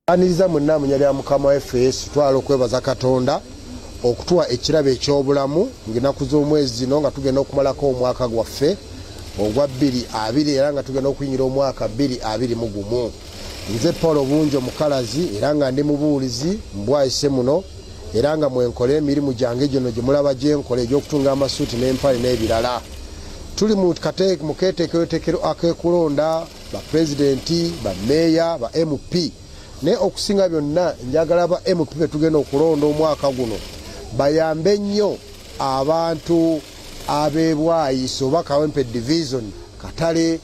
Aniriza munna munyali ya mukama waffe twala okwebaza Katonda okutuwa ekirabo eky'obulamu ng'ennaku z'omwezi zino nga tugenda okumalako omwaka gwaffe ogwa 2020 era nga tugenda okuyingira omwaka 2021. Nze Paul Bunjo mukalazi era nga ndi mubuulizi mbwayise muno era nga mwenkola emirimu gyange gino gye mulaba gye nkola egy'okutunga amasuuti n'empale n'ebirala. Tuli mu keeteekeretekero ak'ekulonda bapulezidenti, bammeeya, ba MP. Ne okusinga byonna njagala ba MP betugenda okulonda omwaka guno bayambe nnyo abantu ab'Ebwayise oba Kawempe division Katale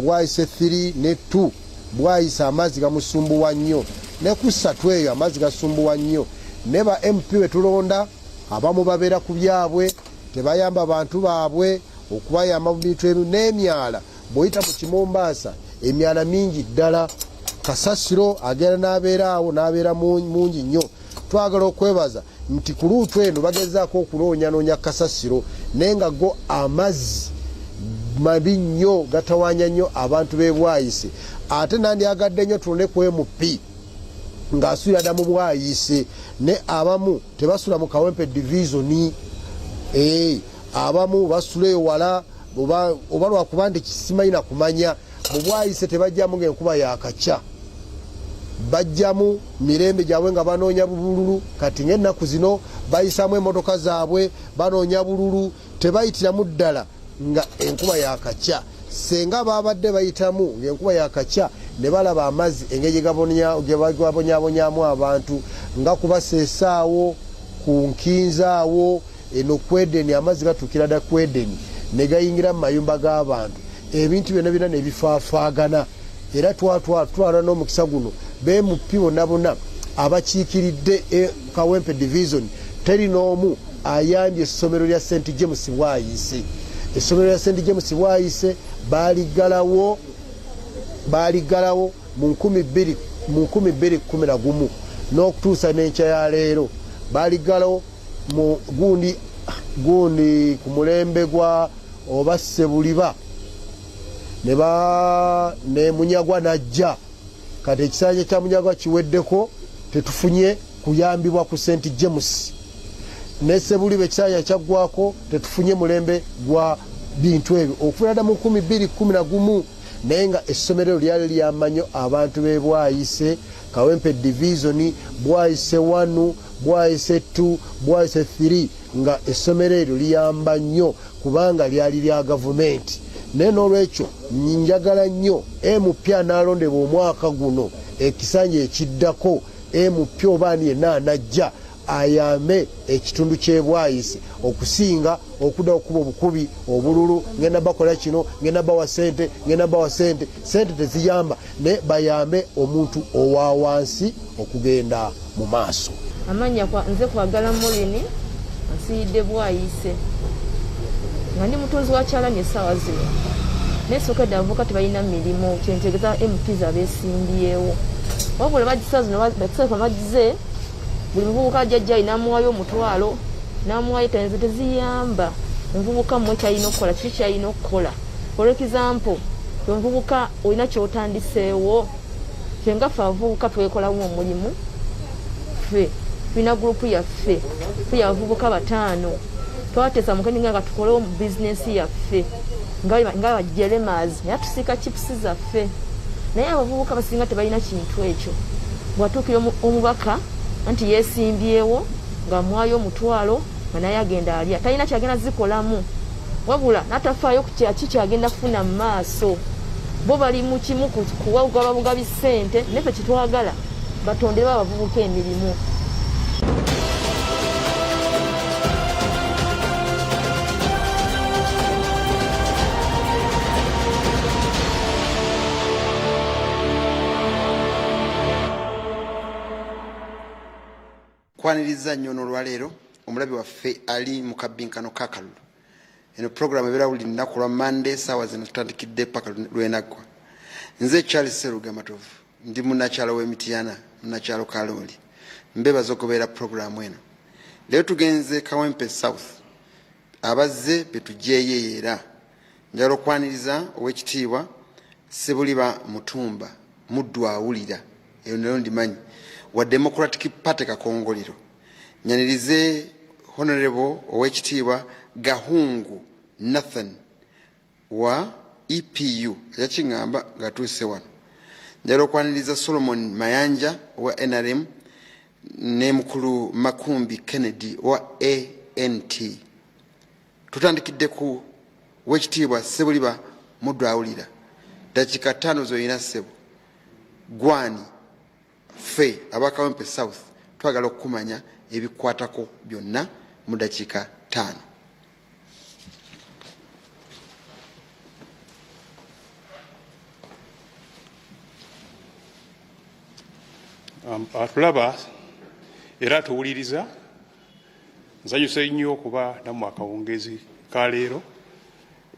Bwayise 3 ne 2 Bwayise amazzi gamusumbuwa nnyo ne ku 3 eyo amazzi gasumbuwa nnyo ne ba MP betulonda abamu babeera ku byabwe tebayamba abantu baabwe okubayamba mu bintu ebyo n'emyala bw'oyita mu Kimombasa emyala mingi ddala kasasiro agera n'abeeraawo n'abeera mungi nnyo. Twagala okwebaza nti ku luutu eno bagezaako okunoonyanoonya kasasiro naye nga go amazzi mabi nnyo gatawaanya nnyo abantu b'e Bwayise. Ate nandyagadde nnyo tulonde ku MP ng'asuulira dda mu Bwayise ne abamu tebasula mu Kawempe division. Abamu basula ewala oba lwakuba nti kisimanyi na kumanya mu Bwayise tebajjamu ng'enkuba yakakya. Bajjamu mirembe gyabwe nga banoonya bululu kati ng'ennaku zino bayisaamu emmotoka zaabwe banoonya bululu tebayitiramu ddala nga enkuba yakakya. Senga babadde bayitamu ng'enkuba yakakya ne balaba amazzi engeri gye bagabonyabonyaamu abantu nga kubaseesaawo ku nkinzaawo eno kwedeni amazzi gatuukira dda kwedeni ne gayingira mu mayumba g'abantu ebintu byonna byonna ne bifaafaagana. Era twatwala n'omukisa guno BMP bonna abakiikiridde Kawempe division teri n'omu ayambye essomero lya St James Bwayise. Essomero lya St James Bwayise baaligalawo mu 2011 n'okutuusa n'enkya ya leero baaligalawo mu gundi ku mulembe gwa oba Ssebuliba ne Munyagwa najja. Kati ekisanja kya Munyagwa kiweddeko tetufunye kuyambibwa ku St James ne Ssebuliba ekisanja kyaggwako tetufunye mulembe gwa bintu ebyo okuva dda mu 2011 naye nga essomero lyali lyamba nnyo abantu b'e Bwayise Kawempe division Bwayise 1 Bwayise 2 Bwayise 3 nga essomero eryo liyamba nnyo kubanga lyali lya gavumenti. Naye n'olwekyo njagala nnyo MP anaalondebwa omwaka guno ekisanja ekiddako MP oba ani yenna anajja ayambe ekitundu ky'e Bwayise okusinga okudda okuba obukubi obululu ngenda bakola kino ngenda bawa sente sente teziyamba ne bayambe omuntu owa wansi okugenda mu maaso. Amanya nze kwagala Molini nsiidde Bwayise nga ndi mutunzi wa kyalani essaawa zino nesookedde avuka tebalina mirimu kyentegeza MP abeesimbyewo wabula bagisaa zino bakisaafa bagize buli muvubuka ajjajja namuwayo omutwalo namuwayo tenze teziyamba omuvubuka mmwe kyalina okukola kiki kyalina okukola. For example omuvubuka olina kyotandiseewo fenga ffe abavubuka twekolamu omulimu ffe tulina gurupu yaffe ffe abavubuka 5 twateesa mukeninga nga tukole bizinesi yaffe nga bajeremaz naye tusiika chipusi zaffe naye abavubuka basinga tebalina kintu ekyo. Bwatuukira omubaka anti yeesimbyewo nga mwayo omutwalo nga naye agenda alya talina kyagenda zikolamu wabula natafaayo ku kyaki kyagenda kufuna mu maaso. Bo bali mu kimu kuwaugaba bugabi ssente neffe kitwagala batondere abavubuka emirimu. Kwaniriza nnyo n'olwaleero omulabi waffe ali mu kabinkano kakalulu. Eno programu ebeera buli lunaku lwa Monday ssaawa zino tutandikidde paka lwenaggwa. Nze Charles Serugamatovu ndi munnakyalo w'Emityana munnakyalo Kalooli mbeebaza okubeera programu eno. Leero tugenze Kawempe South abazze betuggyeyo era njagala okwaniriza ow'ekitiibwa Ssebuliba Mutumba muddu awulira eyo nayo ndimanyi wa Democratic Party Kakongoliro nyanirize Honorable owekitiibwa Gahungu Nathan wa EPU yakingamba ngatuuse wano njala okwaniriza Solomon Mayanja wa NRM ne mukulu Makumbi Kennedy wa ANT tutandikidde ku wekitiibwa Sebuliba Mudwawulira dakika 5 zoyina ssebo gwani fe abakawempe South twagala okumanya ebikwatako byonna mu dakika 5. Atulaba era tuwuliriza nsanyuse nnyo okuba nammwe akawungezi ka leero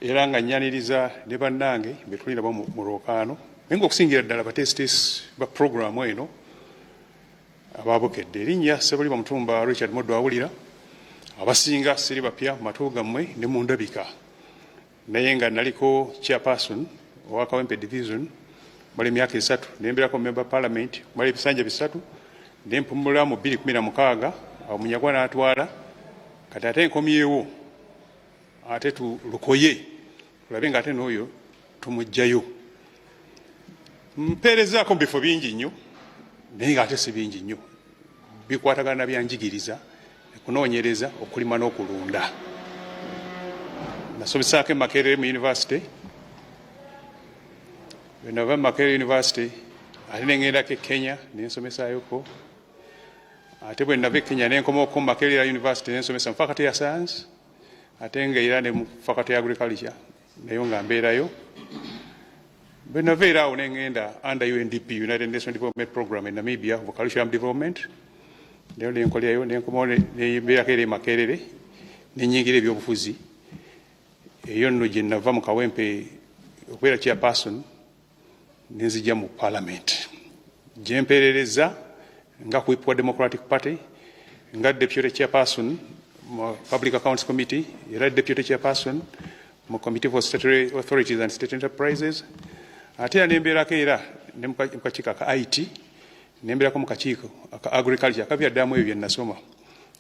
era nga nnyaniriza ne bannange be tuli nabo mu lwokaano naye ng'okusingira ddala batesitesi ba puroguramu eno abaabukedde erinnya Sebuliba Mutumba Richard Mudwawulira abasinga siri bapya mu matu gammwe ne mu ndabika naye nga naliko chairperson owa Kawempe Division bali myaka 3 nembeerako member parliament bali ebisanja 3 nempumula mu 2016 omunyagwa n'atwala kati ate nkomyewo ate tulukoye tulabe nga ate n'oyo tumugjayo mpeerezaako mu bifo bingi nnyo naye nga ate si bingi nnyo bikwatagana na byanjigiriza okunoonyereza okulima n'okulunda nasomesaako e Makerere mu university Nava Makerere University ate nengendako e Kenya nensomesayoko ate bwe nava e Kenya nenkomako mu Makerere University nensomesa mu faculty ya science ate nga era ne mu faculty ya agriculture nayo nga mbeerayo bwe nava era awo nengenda under UNDP United Nations Development Program in Namibia of Calcium Development nayo nenkolerayo nenkomawo nembeerako era e Makerere nenyingira ebyobufuzi eyo nno gye nava mu Kawempe okubeera chairperson nenzija mu parliament gyemperereza nga whip wa Democratic Party nga deputy chairperson mu Public Accounts Committee era deputy chairperson mu Committee for Statutory Authorities and State Enterprises ate nembeerako era ne mu kakiiko aka IT nembeerako mu kakiiko aka agriculture akabyaddamu ebyo bye nasoma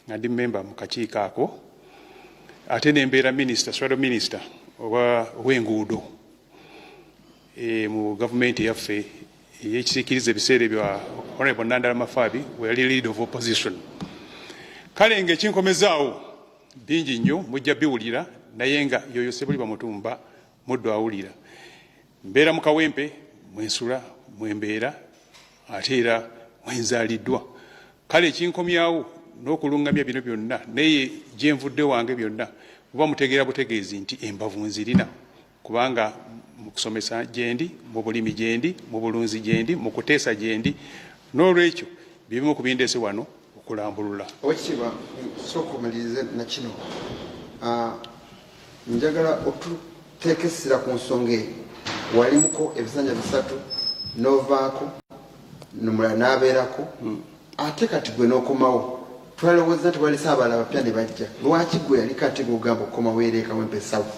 nga ndi member mu kakiiko ako ate nembeera minister shadow minister ow'enguudo mu government yaffe ey'ekisiikiriza ebiseera ebyo Honorable Nandala Mafabi we yali leader of opposition kale ng'ekinkomezaawo bingi nnyo mujja biwulira naye nga yoyo Sebuliba Mutumba Mudwawulira mbeera mu Kawempe mwensula mwembeera ate era mwenzaaliddwa kale ekinkomyawo n'okulungamya bino byonna naye gye nvudde wange byonna kuba mutegeera butegeezi nti embavu nzirina kubanga mu kusomesa gyendi mu bulimi gyendi mu bulunzi gyendi mu kuteesa gyendi n'olwekyo bibimu ku bindeese wano okulambulula owekitiibwa sookumalirize na kino njagala otuteeka essira ku nsonga eyo walimuko ebisanja 3 n'ovaako nomulala n'abeerako ate kati gwe n'okomawo twalowooza nti walisa abalala bapya ne bajja lwaki gwe yali kati gogamba okukomawo era e Kawempe South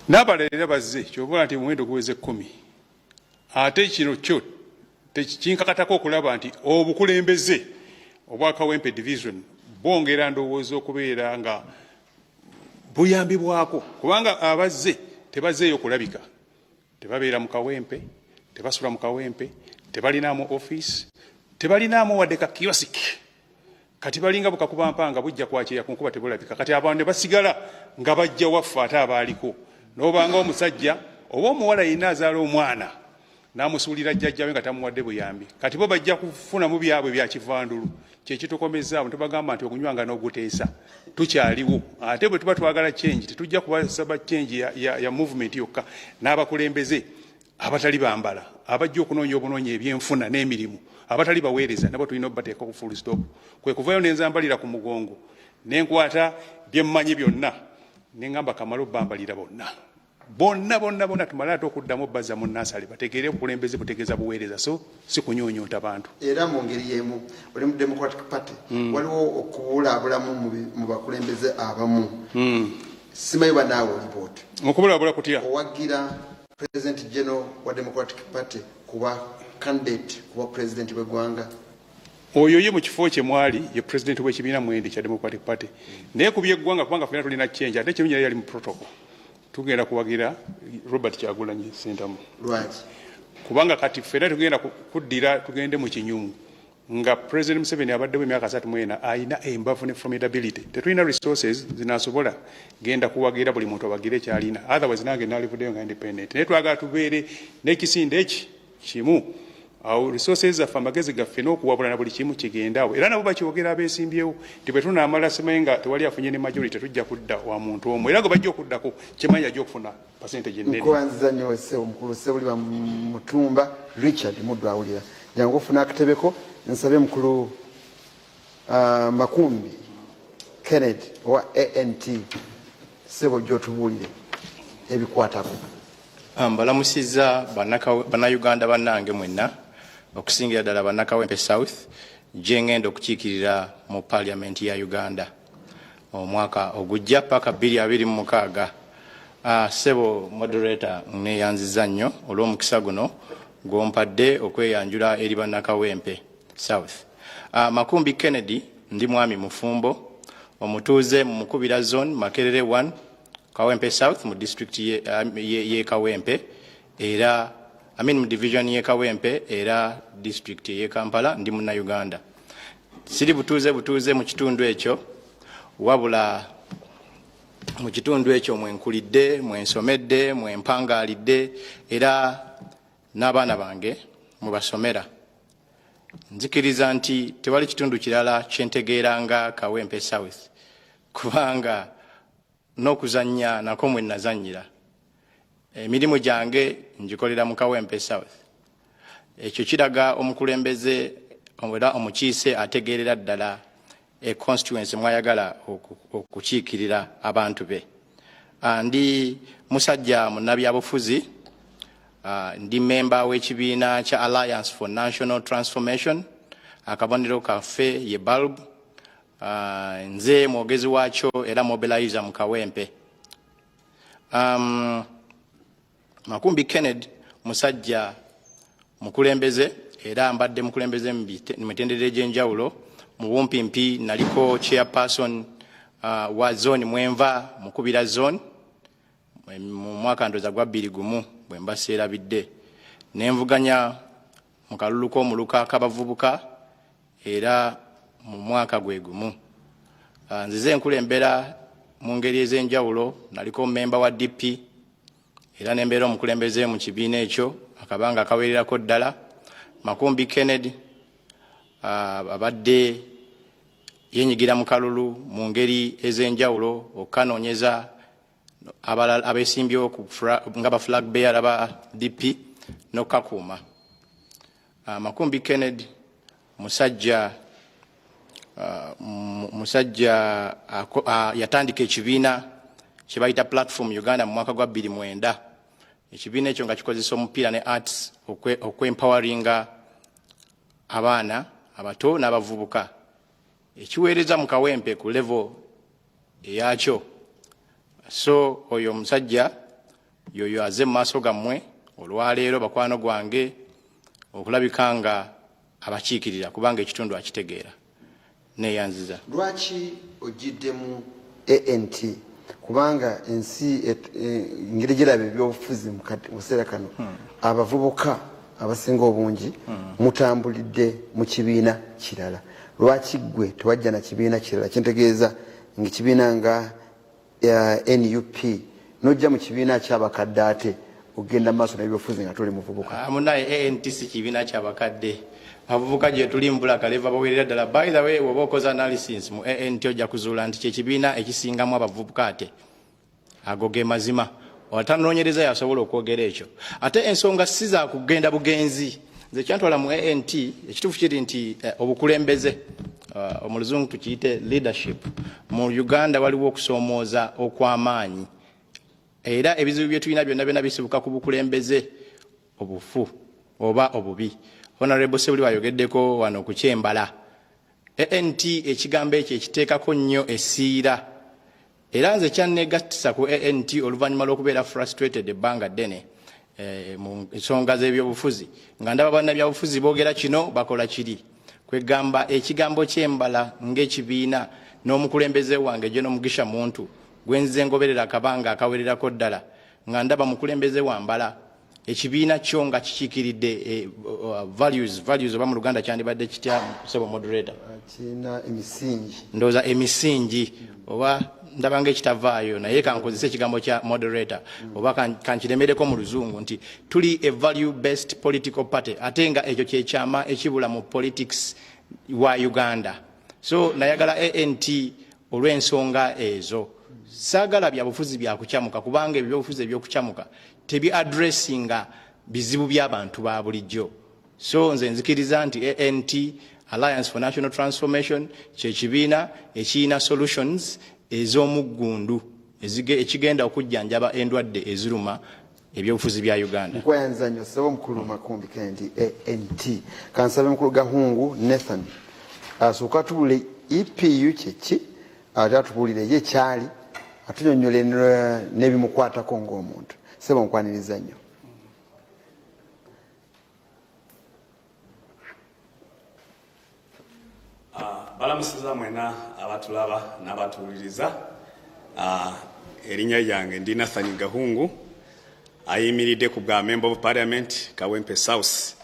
n'abalala bazze kyobola nti muwendo guweze 10 ate kino kyo tekinkakatako okulaba nti obukulembeze obwa Kawempe Division bwongera ndowooza okubeera nga buyambibwako kubanga abazze tebazzeeyo okulabika tebabeera mu Kawempe tebasula mu Kawempe tebalinaamu office tebalinaamu wadde ka kiosk kati balinga bukakuba mpanga bujja kwakyeya ku nkuba tebulabika kati abantu ne basigala nga bajja waffe ate abaaliko n'obanga omusajja oba omuwala yina azaala omwana n'amusuulira jjajjawe nga tamuwadde buyambi kati bo bajja kufuna mu byabwe bya kivandulu kyekitukomezaawo tebagamba nti ogunywanga n'oguteesa tukyaliwo ate bwe tuba twagala change tetujja kubasaba change ya movement yokka n'abakulembeze abatali bambala abajja okunoonya obunoonya ebyenfuna n'emirimu abatali baweereza nabo tulina obbateeka ku full stop kwe kuvayo nenzambalira ku mugongo nenkwata byemmanyi byonna nengamba kamalo bambalira bonna tumala ate okuddamu bazza mu nasale bategeere obukulembeze butegeeza buweereza so si kunyonyonta bantu era mu ngeri y'emu oli mu Democratic Party waliwo okubulaabulamu mu bakulembeze abamu simanyi banaawe olipooti okubulaabula kutya owagira President General wa Democratic Party kuba candidate kuba president bw'eggwanga? Oyo ye mu kifo kye mwali ye president w'ekibiina mwende kya Democratic Party. Naye ku by'eggwanga kubanga ffenna tulina change ate Kirungi yali mu protocol. Tugenda kuwagira Robert Kyagulanyi Ssentamu. Lwaki? Kubanga kati ffenna tugenda kuddira tugende mu kinyumu. Nga President Museveni abaddewo emyaka 34 ayina embavu ne formidability. Tetulina resources zinasobola genda kuwagira buli muntu abagire kyalina. Otherwise nange nalivuddeyo nga independent. Naye twagala tubeere n'ekisinde eki kimu. Awo resources zaffe amagezi gaffe n'okuwabulana buli kimu kigendaawo. Era nabo bakyogera abeesimbyewo nti bwe tunaamala simanyi nga tewali afunye ne majority tujja kudda wa muntu omu. Era gwe bajja okuddako kimanyi ajja okufuna percentage ennene. Nkwanziza nnyo omukulu Ssebuli Mutumba Richard Muddu awulira. Jangu ofuna akatebeko nsabe mukulu Makumbi Kennedy wa ANT Ssebo gy'otubuulire ebikwatako. Mbalamusizza bannayuganda bannange mwenna okusingira ddala bannakawempe South gye ngenda okukiikirira mu Parliament ya Uganda omwaka ogujja paka 2026. Ssebo moderator neeyanziza nnyo olw'omukisa guno gw'ompadde okweyanjula eri bannakawempe South. Makumbi Kennedy ndi mwami mufumbo omutuuze mu Mukubira Zone Makerere 1 Kawempe South mu district ye Kawempe era mu division ye Kawempe era district ye Kampala ndi muna Uganda. Siri butuuze mu kitundu ekyo wabula mu kitundu ekyo mwenkulidde mwensomedde mwempangalidde era n'abaana bange mubasomera. Nzikiriza nti tewali kitundu kirala kyentegeeranga Kawempe South kubanga n'okuzannya nako mwe nazannyira. Emirimu gyange ngikolera mu Kawempe South. Ekyo kiraga omukulembeze era omukiise ategeerera ddala constituency mwayagala okukiikirira abantu be. Ndi musajja munnabyabufuzi, ndi memba w'ekibiina kya Alliance for National Transformation, akabonero kaffe ye BALB. Nze mwogezi wakyo era mobilizer mu Kawempe. Makumbi Kennedy musajja mukulembeze era mbadde mukulembeze mu mitendera egy'enjawulo. Mu bumpimpi naliko chairperson wa zone mwenva Mukubira Zone mu mwaka ndoza gwa 2021 bwe mbaseerabidde. Nenvuganya mu kalulu k'omuluka k'abavubuka era mu mwaka gwe gumu. Nzize nkulembera mu ngeri ez'enjawulo, naliko memba wa DP era nembeera omukulembeze mu kibiina ekyo akabanga akawererako ddala. Makumbi Kennedy abadde yenyigira mu kalulu mu ngeri ez'enjawulo okanoonyeza abeesimbyewo nga ba flag bearer ba DP n'okukakuuma. Makumbi Kennedy musajja yatandika ekibiina kye bayita Platform Uganda mu mwaka gwa 2009. Ekibiina ekyo nga kikozesa omupiira ne arts okwempoweringa abaana abato n'abavubuka. Ekiweereza mu Kawempe ku level eyakyo. So oyo musajja yoyo aze mu maaso gammwe olwaleero bakwano gwange okulabika nga abakiikirira kubanga ekitundu akitegeera. Neeyanziza. Lwaki ogiddemu ANT kubanga ensi ngeri girabe ebyobufuzi mu kaseera kano abavubuka abasinga obungi mutambulidde mu kibiina kirala. Lwaki gwe tewajja na kibiina kirala? Kyentegeeza ng'ekibiina nga NUP nojja mu kibiina ky'abakadde ate ogenda maaso n'ebyobufuzi nga tuli muvubuka. Munaye ANT si kibiina ky'abakadde. Abavubuka gye tuli mbula kaleva bawerera ddala. By the way, woba okoza analysis mu ANT ojja kuzuula nti kyekibiina ekisingamu abavubuka ate. Ago ge mazima. Watanoonyereza yasobola okwogera ekyo. Ate ensonga si za kugenda bugenzi. Nze kyantwala mu ANT ekituufu kiri nti obukulembeze omuluzungu tukiyite leadership. Mu Uganda waliwo okusoomooza okw'amaanyi. Era ebizibu bye tulina byonna bisibuka ku bukulembeze obufu oba obubi. Honorable Ssebuli wayogeddeko wano ku Kyembala. ANT ekigambo ekyo ekiteekako nnyo esiira. Era nze kyanneegattisa ku ANT oluvannyuma lw'okubeera frustrated ebbanga ddene mu nsonga z'ebyobufuzi nga ndaba bannabyabufuzi boogera kino bakola kiri kwegamba ekigambo ky'embala ng'ekibiina n'omukulembeze wange John Mugisha Muntu gwenzize ngoberera akabanga akawererako ddala nga ndaba mukulembeze wambala ekibiina kyo nga kikiikiridde values oba mu Luganda kyandibadde kitya sebo moderator kina emisingi ndowooza emisingi oba ndaba ng'ekitavaayo naye kankozesa ekigambo kya moderator oba kankiremereko mu Luzungu nti tuli a value based political party ate nga ekyo kyekyama ekibula mu politics wa Uganda. So nayagala ANT olw'ensonga ezo saagala byabufuzi byakucamuka kubanga ebyobufuzi ebyokucamuka tebi addressinga bizibu by'abantu ba bulijjo. So nze nzikiriza nti ANT Alliance for National Transformation kyekibiina ekiyina solutions ez'omuggundu ekigenda okujjanjaba endwadde eziruma ebyobufuzi bya Uganda. Nkwayanza nnyo ssebo omukulu Makumbi Kendi ANT kansabe mukulu Gahungu Nathan asooka tubule EPU kyeki ate atubulire ye kyali atunyonyole n'ebimukwatako ng'omuntu ssebo nkwaniriza nnyo. Balamusiza mwena abatulaba n'abatuwuliriza. Erinnya lyange ndi Nathan Gahungu ayimiridde ku bwa Member of Parliament Kawempe South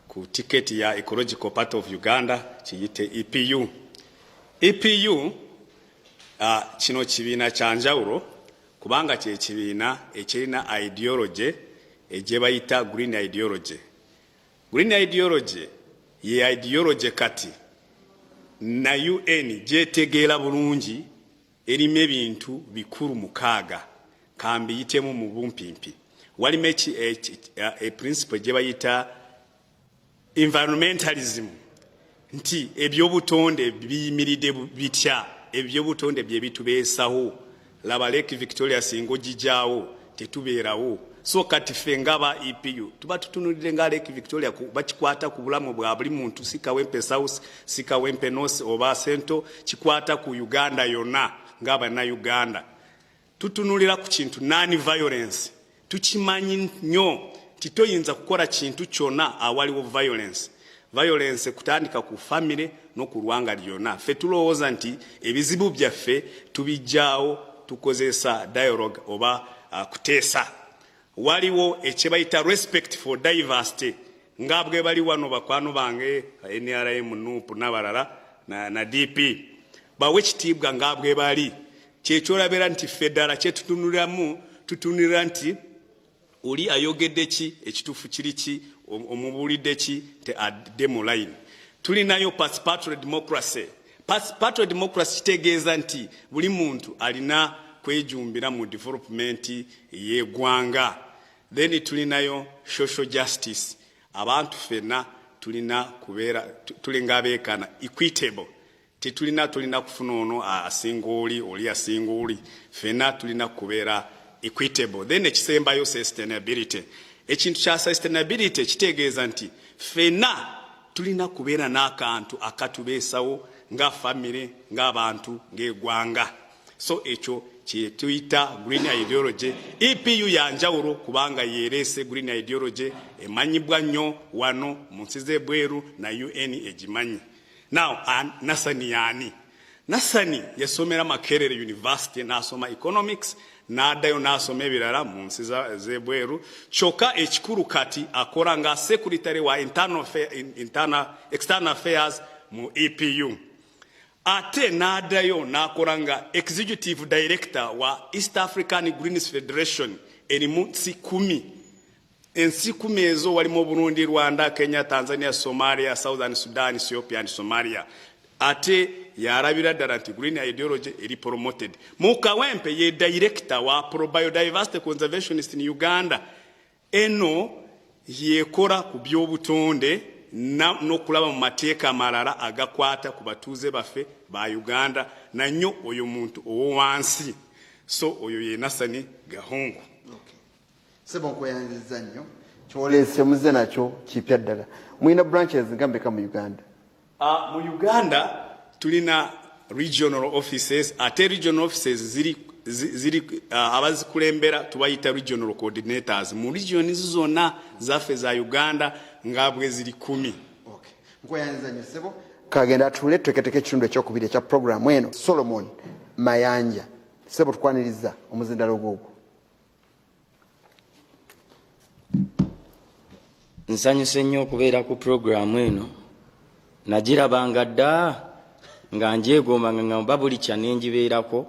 ku tiketi ya Ecological Party of Uganda kiyite EPU. EPU kino kibiina kya njawulo kubanga kye kibiina ekirina ideology gye bayita green ideology. Green ideology ye ideology kati na UN gyetegeera bulungi erimu ebintu bikulu mukaaga kambi yitemu mu bumpimpi. Walimu a principle gye bayita environmentalism nti ebyobutonde biyimiridde bitya ebyobutonde bye bitubeesawo laba Lake Victoria singo gijaawo tetubeerawo. So kati ffe ngaba EPU tuba tutunulire nga Lake Victoria bakikwata ku bulamu bwa buli muntu si Kawempe South si Kawempe North oba Central kikwata ku Uganda yonna ngaba na Uganda. Tutunulira ku kintu non-violence tukimanyi nnyo titoyinza kukola kintu kyonna awaliwo violence. Violence kutandika ku family no ku lwanga lyonna. Ffe tulowooza nti ebizibu byaffe tubijjaawo tukozesa dialogue oba kuteesa. Waliwo ekyebayita respect for diversity nga bwe bali wano bakwano bange NRM NUP n'abalala na DP bawe ekitiibwa nga bwe bali kyekyolabera nti federa kyetutunuliramu tutunulira nti oli ayogedde ki ekituufu kiri ki omubulidde ki te adde mu line. Tulinayo participatory democracy. Participatory democracy kitegeeza nti buli muntu alina kwejumbira mu development y'eggwanga. Then tulinayo social justice. Abantu fena tulina kubeera tulinga abeekana equitable. Tulina kufuna ono asingoli oli asingoli. Fena tulina kubeera equitable. Then ekisembayo sustainability. Ekintu kya sustainability kitegeeza nti fena tulina kubeera n'akantu akatubeesawo nga family ng'abantu ng'eggwanga. So ekyo tuyita green ideology. EPU ya njawulo kubanga yereese green ideology emanyibwa nnyo wano mu nsi z'ebweru na UN egimanyi. Now Nasani yani Nasani yasomera Makerere University n'asoma economics n'addayo n'asoma ebirala mu nsi z'ebweru kyokka ekikulu kati akola nga secretary wa external affairs mu EPU. Ate n'addayo n'akola nga executive director wa East African Greens Federation erimu nsi 10. Ensi 10 ezo walimu Burundi, Rwanda, Kenya, Tanzania, Somalia, Southern Sudan, Ethiopia and Somalia. Ate yarabira ddala nti green ideology eri promoted. Mukawempe ye director wa Pro Biodiversity Conservationist in Uganda. Eno yekola ku by'obutonde n'okulaba mu mateeka amalala agakwata ku batuuze baffe ba Uganda na nnyo oyo muntu owansi. So oyo ye Nasani Gahungu. Okay. Sebo nkweyaniriza nnyo kyoleese muze nakyo kipya ddala. Mulina branches ngambeka mu Uganda? Mu Uganda tulina regional offices. Ate regional offices ziri ziri abazikulembera tubayita regional coordinators mu regions zonna zaffe za Uganda nga bwe ziri 10. Okay. Nkwayanza nnyo ssebo. Kagenda atule tuteeketeke ekitundu ekyokubiri ekya programu eno. Solomon Mayanja. Ssebo tukwaniriza omuzindalo gwogwo. Nsanyuse nnyo okubeera ku programu eno. Nagirabanga dda nga njeegomba nga ngamba buli kya ne ngibeerako.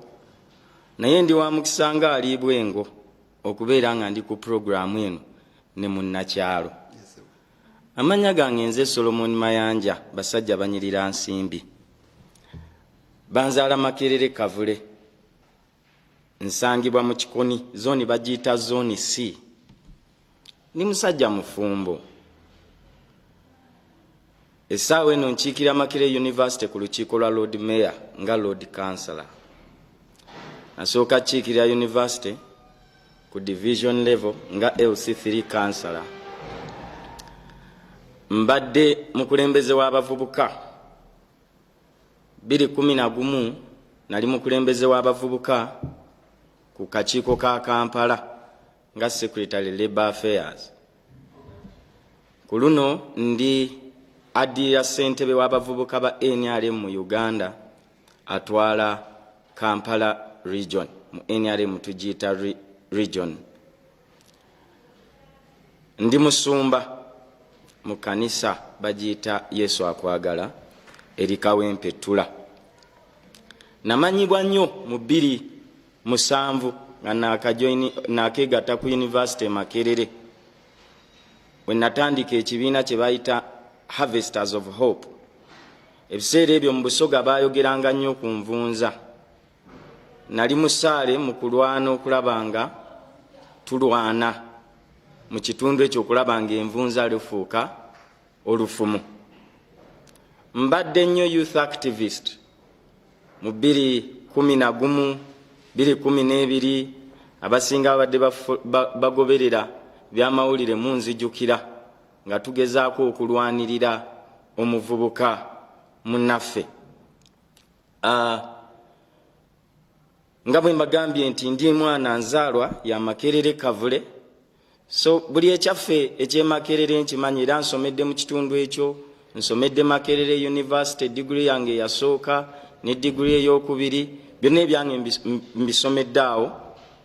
Naye ndi wa mukisa nga ali Bwengo okubeera nga ndi ku programu eno ne munnakyalo. Amanya gange nze Solomon Mayanja, basajja banyirira nsimbi. Banzaala Makerere Kavule. Nsangibwa mu Kikoni, zoni bagiyita zoni C. Ni musajja mufumbo. Essaawa eno nkiikira Makerere University ku lukiiko lwa Lord Mayor nga Lord Councillor. Nasooka kiikirira University ku division level nga LC3 Councillor. Mbadde mukulembeze w'abavubuka 2011 nali mukulembeze w'abavubuka ku kakiiko ka Kampala nga Secretary Labour Affairs. Ku luno ndi adira ssentebe w'abavubuka ba NRM mu Uganda atwala Kampala region. Mu NRM tugiyita region. Ndi musumba mu kanisa bagiyita Yesu akwagala eri Kawempetula. Namanyibwa nnyo mu 2007 nga nakeegatta ku University Makerere we natandika ekibiina kye bayita Harvesters of Hope. Ebiseera ebyo mu Busoga baayogeranga nnyo ku nvunza. Nali musaale mu kulwana okulabanga tulwana mu kitundu ekyo okulabanga envunza lufuuka olufumu. Mbadde nnyo youth activist mu 2011 2012 abasinga babadde bagoberera byamawulire munzijukira nga tugezaako okulwanirira omuvubuka munnaffe. Nga bwe mbagambye nti ndi mwana nzaalwa ya Makerere Kavule, so buli ekyaffe eky'Emakerere nkimanyi era nsomedde mu kitundu ekyo. Nsomedde Makerere University degree yange yasooka ne degree ey'okubiri, byonna ebyange mbisomedde awo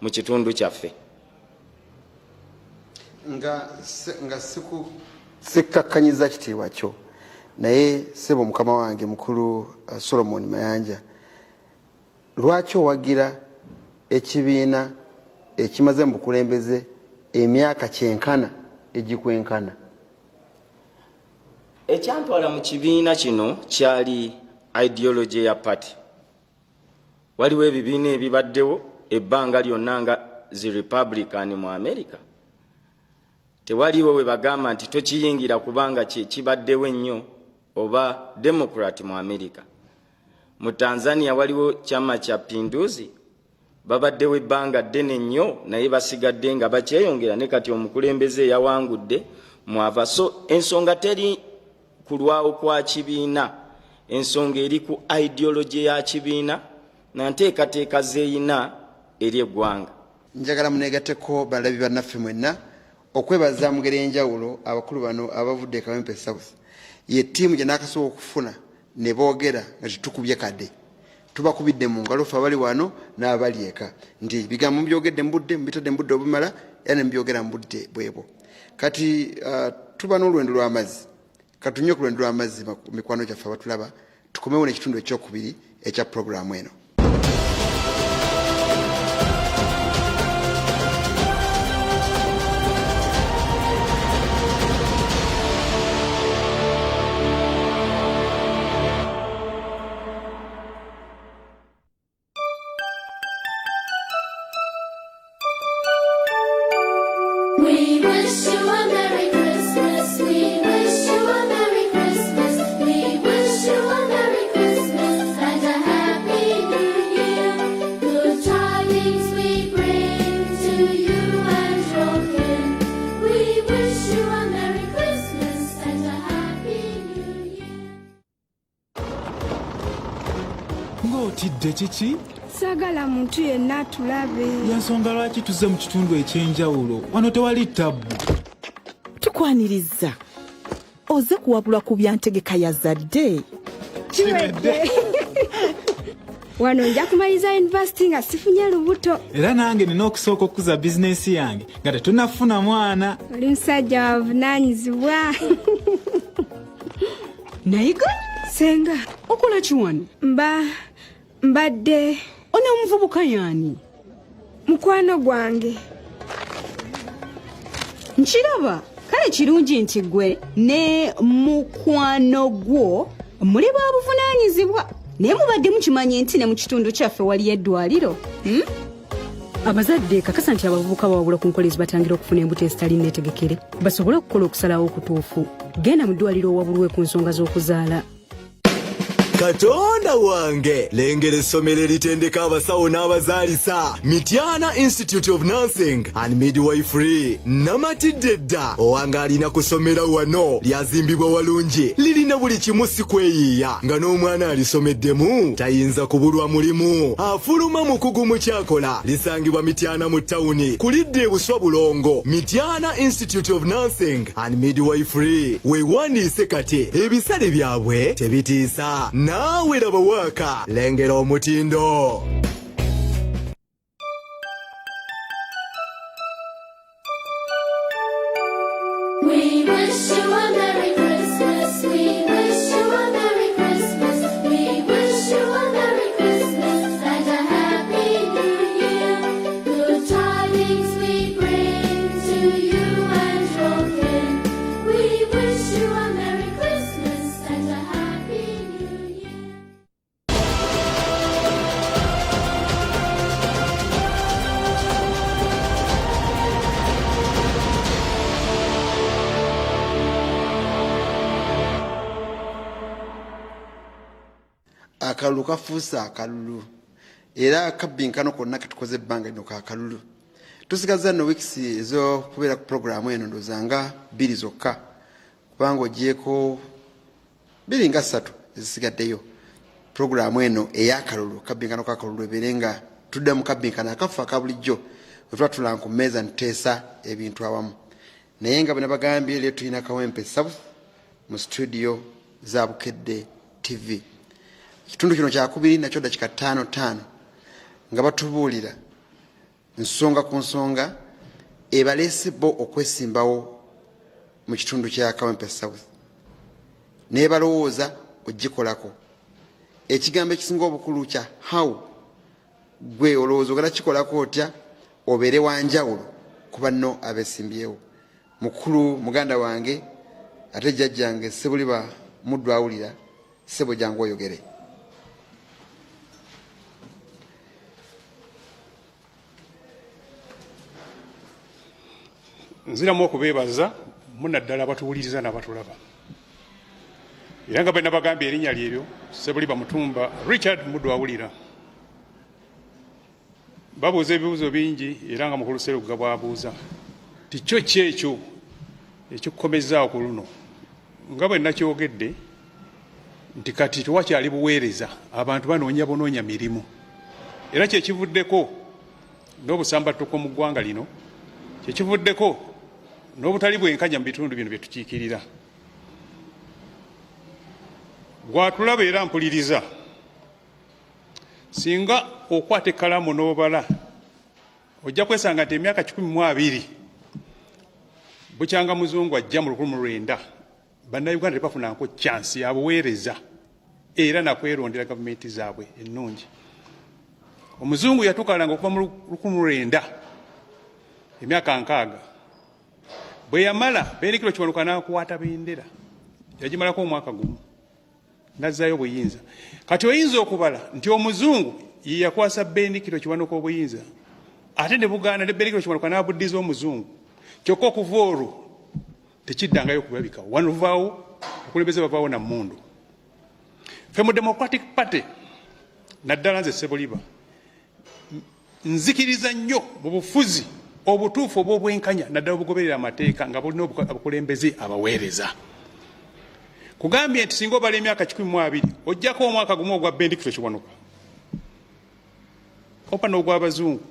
mu kitundu kyaffe. nga sikkakkanyiza kitiibwa kyo, naye ssebo mukama wange mukulu Solomon Mayanja, lwaki owagira ekibiina ekimaze mu bukulembeze emyaka kyenkana egikwenkana? Ekyantwala mu kibiina kino kyali ideology ya party. Waliwo ebibiina ebibaddewo ebbanga lyonna nga zi Republican mu America. Tewaliwo we bagamba nti tokiyingira kubanga kibaddewo ennyo oba Democrat mu America. Mu Tanzania waliwo chama kya Pinduzi babaddewo ebbanga ddene nnyo naye basigadde nga bakyeyongera ne kati omukulembeze yawangudde mwava. So ensonga teri kulwawo kwa kibiina, ensonga eri ku ideology ya kibiina na nteekateeka zeeyina eri eggwanga. Njagala muneegatteko balabi bannaffe mwenna okwebaza mu ngeri enjawulo abakulu bano abavudde Kawempe South. Ye ttiimu gye naakasobola okufuna ne boogera nga tetukubye kadde. Tubakubidde mu ngalo ffe abali wano n'abali eka nti bigambo mubyogedde mu budde mubitadde mu budde obumala era ne mubyogera mu budde bwebo. Kati tuba n'olwendo lw'amazzi. Katunywe ku lwendo lw'amazzi mikwano gyaffe abatulaba tukomewo n'ekitundu ekyokubiri ekya programu eno. We wish you a Merry Christmas. We wish you a Merry Christmas. We wish you a Merry Christmas and a Happy New Year. Good tidings we bring to you and your kin. We wish you a Merry Christmas and a Happy New Year. Ng'otidde kiki? saagala muntu yenna tulabe. Yansonga lwaki tuzze mu kitundu ekyenjawulo wano tewali ttabu. Tukwaniriza oze kuwabula ku byantegeka ya zadde. Kiwedde. Wano nja kumaliza university nga sifunye lubuto. Era nange nina okusooka okukuza bizinesi yange nga tetunnafuna mwana. Oli musajja wavunaanyizibwa. Nayiga? Senga. Okola ki wano? Mbadde. Ono omuvubuka y'ani? Mukwano gwange. Nkiraba. Kale kirungi nti gwe ne mukwano gwo muli ba buvunaanyizibwa. Naye mubadde mukimanye nti ne mu kitundu kyaffe wali eddwaliro. Abazadde kakasa nti abavubuka bawabula ku nkolezi batangira okufuna embuto ezitali nneetegekere basobole okukola okusalawo okutuufu. Genda mu ddwaliro owabulwe ku nsonga z'okuzaala. Katonda wange lengera essomero eritendeka abasawo n'abazaalisa Mityana Institute of Nursing and Midwifery namatidde dda owange alina kusomera wano lyazimbibwa walungi lirina buli kimu si kweyiiya nga n'omwana alisomeddemu tayinza kubulwa mulimu afuluma mukugu mu kyakola lisangibwa Mityana mu ttawuni kulidde ebuswa bulongo Mityana Institute of Nursing and Midwifery weewandiise kati ebisale byabwe tebitiisa naawe laba waaka lengera omutindo. We wish you a Merry Christmas. We wish you a Merry Christmas. We wish you a Merry Christmas and a Happy New Year. Good tidings we bring to you and your kin. We wish you a Merry Christmas and a Happy New Year. Akalulu kafuusa akalulu era akabbinkano konna ketukoze ebbanga lino kakalulu. Tusigaza no weeks ez'okubeera ku programu eno ndowooza nga 2 zokka kubanga ogyeko 2 nga 3 ezisigaddeyo. Programu eno ey'akalulu kabbinkano kakalulu ebeere nga tudda mu kabbinkano akafu aka bulijjo bwe tuba tulanga ku mmeeza nteesa ebintu awamu. Naye nga bwe nabagambye leero tulina Kawempe South mu studio za Bukedde TV. Kitundu kino kyakubiri nakyo dakika 5 nga batubuulira nsonga ku nsonga ebaleese bo okwesimbawo mu kitundu kya Kawempe South. Naye balowooza ogikolako. Ekigambo ekisinga obukulu kya how gwe olowooza ogala kikolako otya obeere wanjawulo ku banno abeesimbyewo. Mukulu muganda wange ate jjajjange Sebuliba muddu awulira Sebo jangu oyogere. Nziramu okubeebaza munaddala abatuwuliriza n'abatulaba. Era nga bwe nabagambye erinnya lyeryo Sebuliba Mutumba Richard muddu awulira. Babuuza ebibuuzo bingi era nga mukulu Sserugga bw'abuuza ti kyo kyekyo ekikukomezaawo ku luno. Nga bwe nakyogedde nti kati tewakyali buweereza abantu banoonya mirimu. Era kyekivuddeko n'obusambattuko mu ggwanga lino kyekivuddeko n'obutali bwenkanya mu bitundu bino bye tukiikirira. Bw'atulaba era mpuliriza singa okwata ekkalamu n'obala ojja kwesanga nti emyaka 12 bukyanga muzungu ajja mu 1900 bannayuganda tebafunanko chansi ya buweereza era nakwerondera gavumenti zaabwe ennungi. Omuzungu yatukalanga okuva mu 1900 emyaka 6 bwe yamala Bendikiro Kiwanuka n'akwata bendera yagimalako omwaka gumu nazzayo buyinza. Kati oyinza okubala nti omuzungu ye yakwasa Bendikiro Kiwanuka obuyinza ate ne Buganda ne Bendikiro Kiwanuka n'abuddiza omuzungu kyokka okuva olwo tekiddangayo kulabika wanuvaawo okulembeze bavaawo na mmundu. Ffe mu Democratic Party naddala nze Sebuliba nzikiriza nnyo mu bufuzi obutuufu obw'obwenkanya naddala obugoberera amateeka nga bulina abakulembeze abaweereza. Kugambye nti singa obala emyaka 12 ojjako omwaka gumu ogwa Bendikiro Kiwanuka opa n'ogw'abazungu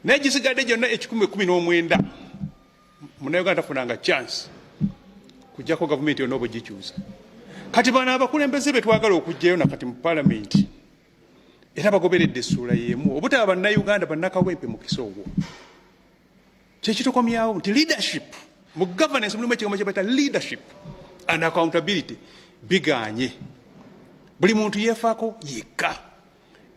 naye gisigadde gyonna 1919 Munnayuganda tafunanga chance kujjako gavumenti yonna oba ogikyusa kati bano abakulembeze be twagala okujjayo nakati mu paalamenti era bagoberedde essuula y'emu obutaba bannayuganda bannakawempe mukisa ogwo kyekitukomyawo nti leadership mu governance mulimu ekigambo kye bayita leadership and accountability biganye buli muntu yeefaako yekka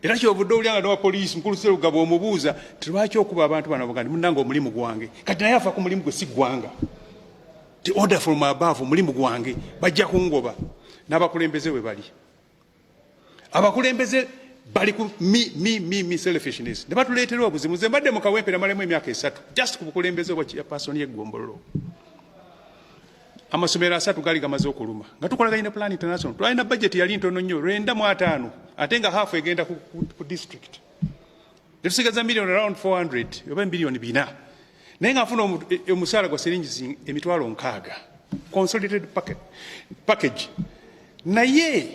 era kyovudde olyanga nowa poliisi mukulu Sserugaba omubuuza ti lwaki okuba abantu bano bagandi munnanga omulimu gwange kati naye afaako mulimu gwe si gwanga ti order from above omulimu gwange bajja kungoba n'abakulembeze we bali abakulembeze bali ku me selfishness ne batuleetera obuzibu nze mbadde mu Kawempe namalemu emyaka 3 just ku bukulembeze obwa chairperson y'eggombolola amasomero 3 gali gamaze okuluma nga tukolaganye ne Plan International twalina budget yali ntono nnyo 95 ate nga half egenda ku district tusigaza million around 400 oba million 4 naye nga afuna omusaala gwa siringi emitwalo 6 consolidated package naye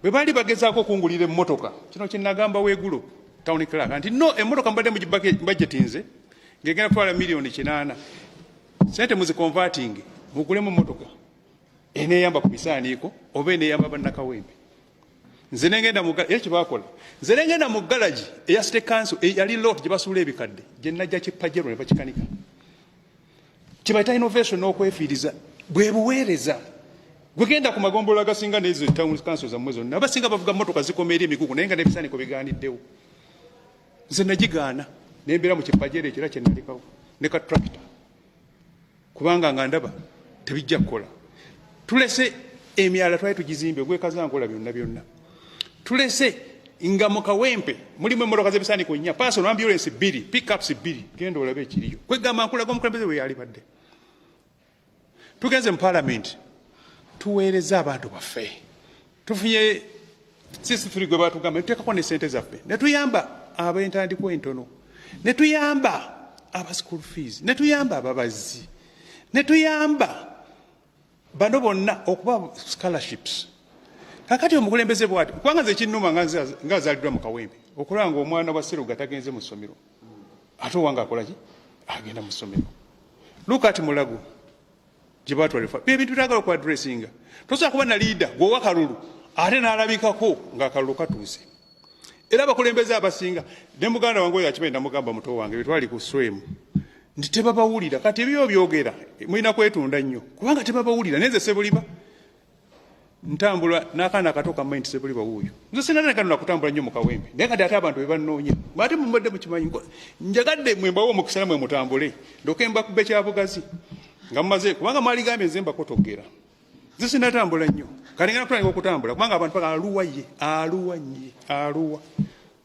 bwe bali bagezaako okungulira emmotoka kino kyenagamba weegulo town clerk nti no emmotoka mbadde mu budget nze ng'egenda kutwala million 8 sente muziconverting mugulemu emmotoka eneeyamba ku bisaaniiko oba eneeyamba bannakawempe nze nengenda ekibaakola nze nengenda mu galagi eya state council yali lot gye basuula ebikadde gye najja kipajero ne bakikanika kibayita innovation n'okwefiiriza bwe buweereza gwegenda ku magombolola agasinga n'ezo town council zammwe zonna abasinga bavuga mmotoka zikoma eri emigugu naye nga n'ebisaaniiko bigaaniddewo nze nagigaana nembeera mu kipajero ekira kye nalikawo ne ka tractor kubanga nga ndaba tebijja kukola tulese emyala twali tugizimbe gwekazankola byonna tulese nga mu Kawempe mulimu emmotoka z'ebisaaniiko 4 personal ambulance 2 pickups 2 genda olabe ekiriyo kwegamba nkulaga omukulembeze we yali badde tugenze mu parliament tuweereza abantu baffe tufunye 63 gwe batugamba tuteekako ne sente zaffe ne tuyamba ab'entandikwa entono ne tuyamba aba school fees ne tuyamba ababazi ne tuyamba bano bonna okuba scholarships kakati omukulembeze bwati kubanga nze kinnuma nga azaaliddwa mu Kawempe okulaba ng'omwana wa Sserugaba tagenze mu ssomero ate owange akolaki agenda mu ssomero lukati mulago gye batwalifa ebintu twagala okuadressinga tosobola kuba na leader gweowa kalulu ate n'alabikako ng'akalulu katuuse era abakulembeze abasinga ne muganda wange oyo akimanyi namugamba muto wange betwali ku swemu nti tebabawulira kati ebyo byogera mulina kwetunda nnyo kubanga tebabawulira nenze Sebuliba ntambula n'akaana akato kammanyi nti Sebuliba wuuyo nze sinatandika kutambula nnyo mu Kawempe naye kati ate abantu bebanoonya ate mubadde mukimanyi njagadde mwembawo omukisa namwe mutambule ndoke mbakube kyabugazi nga mumaze kubanga mwali gambye nze mbakotogera nze sinatambula nnyo kati ngenda kutandika okutambula kubanga abantu baga aluwa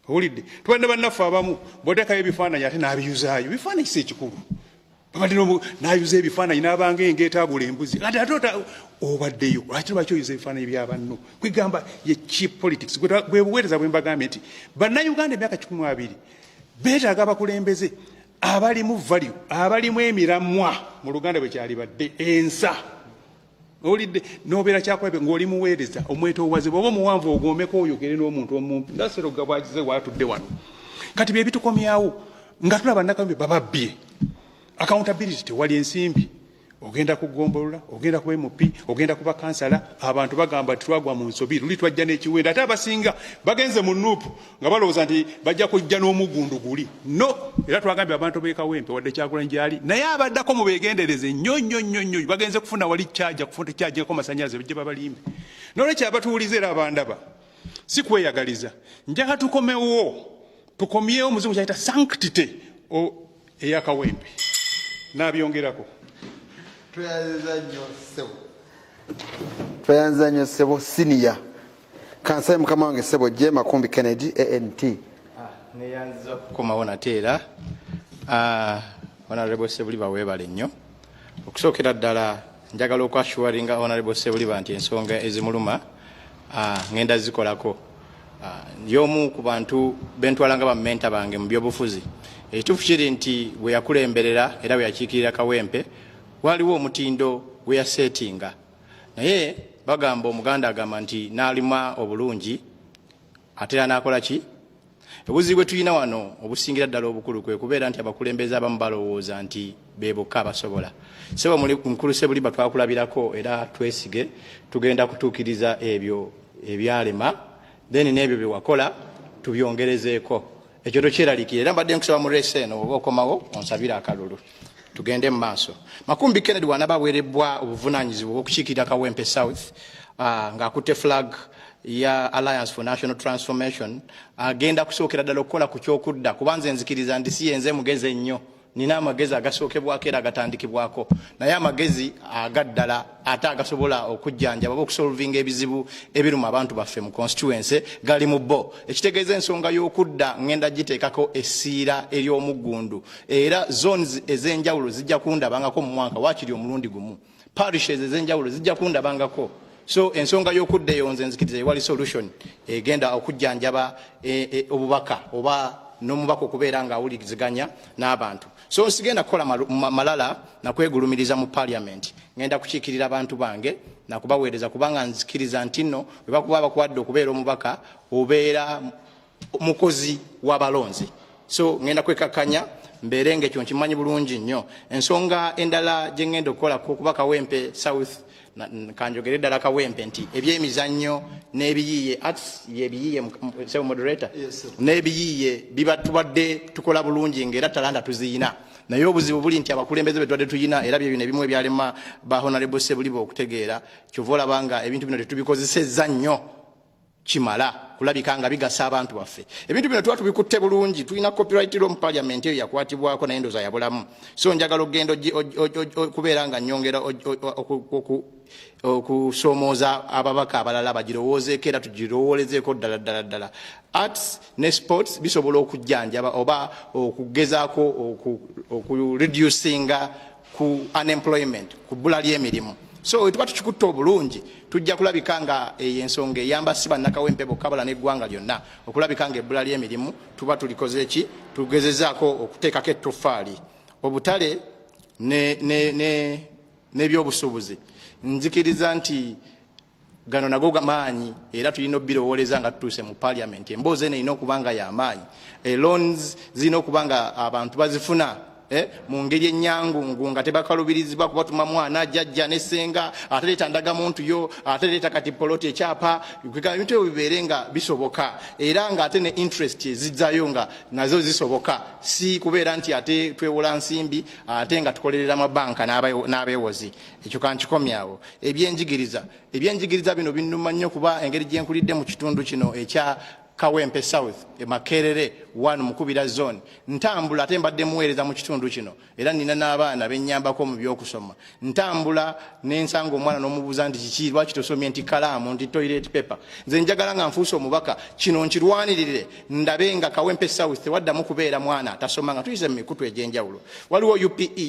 owulidde tubadde bannaffe abamu bw'oteekayo ebifaananyi ate n'abiyuzaayo bifaananyi si ekikulu babadde n'ayuza ebifaananyi n'abanga engeetaagula embuzi ate obaddeyo lwaki lwaki oyuza ebifaananyi byabanno kwegamba ye cheap politics bwe buweereza bwe mbagambye nti bannayuganda emyaka 12 beetaaga abakulembeze abalimu value abalimu emiramwa mu Luganda bwe kyali badde ensa owulidde n'obeera kyakwebe ng'oli muweereza omwetoowaze bw'oba omuwanvu ogomeko oyogere n'omuntu omumpi nga Sserugaba bwagize waatudde wano kati bye bitukomyawo nga tulaba Nakawempe bababbye accountability tewali ensimbi ogenda kugombolola ogenda kuba MP ogenda kuba kansala abantu bagamba twagwa mu nsobi luli twajja n'ekiwenda ate abasinga bagenze mu nuupu nga balowooza nti bajja kujja n'omugundu guli no era twagambye abantu b'e Kawempe wadde Kyagulanyi gyali naye abaddako mu beegendereze nnyo bagenze kufuna wali kufuna kyajjako masanyalaze bijje babalimbe n'olwekyo abatuulize era abandaba si kweyagaliza njagala tukomyewo muzimu kyayita sanctity eya Kawempe n'abyongerako tweyanza nnyo ssebo siniya kansaye mukama wange ssebo je Makumbi Kennedy ANT neyanza kukomawo nate era Honorable Sebuliba weebale nnyo okusookera ddala njagala okwashuwaringa Honorable Sebuliba nti ensonga ezimuluma ngenda zikolako y'omu ku bantu bentwalanga bammenta bange mu byobufuzi ekituufu kiri nti bwe yakulemberera era bwe yakiikirira Kawempe waliwo omutindo gwe yaseetinga naye bagamba omuganda agamba nti n'alima obulungi ate era n'akola ki Obuzibu bwe tulina wano obusingira ddala obukulu kwe kubeera nti abakulembeze abamu balowooza nti bebokka abasobola. Sebo mukulu Sebuliba twakulabirako era twesige tugenda kutuukiriza ebyo ebyalema then n'ebyo bye wakola tubyongerezeeko. Ekyo tokyeraliikirira. Era mbadde nkusaba mu reesi eno oba okomawo onsabira akalulu tugende mu maaso. Makumbi Kennedy wanaba aweerebbwa obuvunaanyizibwa obw'okukiikirira Kawempe South ng'akutte flag ya Alliance for National Transformation agenda kusookera ddala okukola ku kyokudda kubanze nzikiriza nti si yenze mugezi ennyo nina amagezi agasookebwako era agatandikibwako naye amagezi agaddala ate agasobola okujjanjaba oba okusolvinga ebizibu ebiruma abantu baffe mu constituency gali mu bo. Ekitegeeza ensonga y'okudda ngenda giteekako essiira ery'omuggundu era zones ez'enjawulo zijja kundabangako mu mwaka waakiri omulundi gumu, parishes ez'enjawulo zijja kundabangako. So ensonga y'okudda eyo nze nzikiriza ewali solution egenda okujjanjaba obubaka oba n'omubaka okubeera ng'awuliriziganya n'abantu. So nsigenda kukola malala na kwegulumiriza mu parliament ngenda kukiikirira abantu bange na kubaweereza kubanga nzikiriza nti nno bwe bakuba bakuwadde okubeera omubaka obeera mukozi w'abalonzi. So ngenda kwekakanya mbeere ng'ekyo nkimanyi bulungi nnyo. Ensonga endala gye ngenda okukola kuba Kawempe South kanjogere ddala Kawempe nti ebyemizannyo n'ebiyiiye arts yebiyiiye sebo moderator n'ebiyiiye biba tubadde tukola bulungi ng'era talanda tuziyina naye obuzibu buli nti abakulembeze be tubadde tuyina era bye bino ebimu ebyalema ba Honorable Sebuliba okutegeera kyova olaba nga ebintu bino tetubikozesezza nnyo kimala kulabika nga bigasa abantu baffe. Ebintu bino tuba tubikutte bulungi tulina copyright law mu parliament eyo yakwatibwako naye ndooza yabulamu. So njagala ogenda kubeera nga nnyongera okusomooza ababaka abalala bagirowoozeeko era tugirowoolezeeko ddala. Arts ne sports bisobola okujjanjaba oba okugezaako okureducinga ku unemployment ku bbula ly'emirimu. So tuba tukikutte obulungi tujja kulabika nga ensonga eyamba si bannakawempe bokka bala n'eggwanga lyonna okulabika nga ebbula ly'emirimu tuba tulikoze eki tugezezaako okuteekako ettofaali. Obutale n'ebyobusuubuzi nzikiriza nti gano nago maanyi era tulina obbirowooleza nga tutuuse mu parliament. Emboozi eno erina okuba nga y'amaanyi. Loans zirina okuba nga abantu bazifuna mu ngeri ennyangungu nga tebakalubirizibwa kubatuma mwana jjajja ne ssenga ate leeta ndagamuntu yo ate leeta kati poloti ekyapa ebintu ebyo bibeere nga bisoboka era nga ate ne interest ezizzayo nga nazo zisoboka si kubeera nti ate twewola nsimbi ate nga tukolerera amabanka n'abeewozi. Ekyo kankikomyawo. Ebyenjigiriza bino binnuma nnyo kuba engeri gye nkulidde mu kitundu kino ekya Kawempe South Makerere wano mukubira zone ntambula ate mbadde muweereza mu kitundu kino era nina n'abaana bennyambako mu by'okusoma. Ntambula n'ensanga omwana n'omubuuza nti kiki lwaki tosomye nti kalaamu nti toilet paper. Nze njagala nga nfuuse omubaka kino nkirwanirire ndabe nga Kawempe South tewaddamu kubeera mwana atasoma nga tuyise mu mikutu egy'enjawulo. Waliwo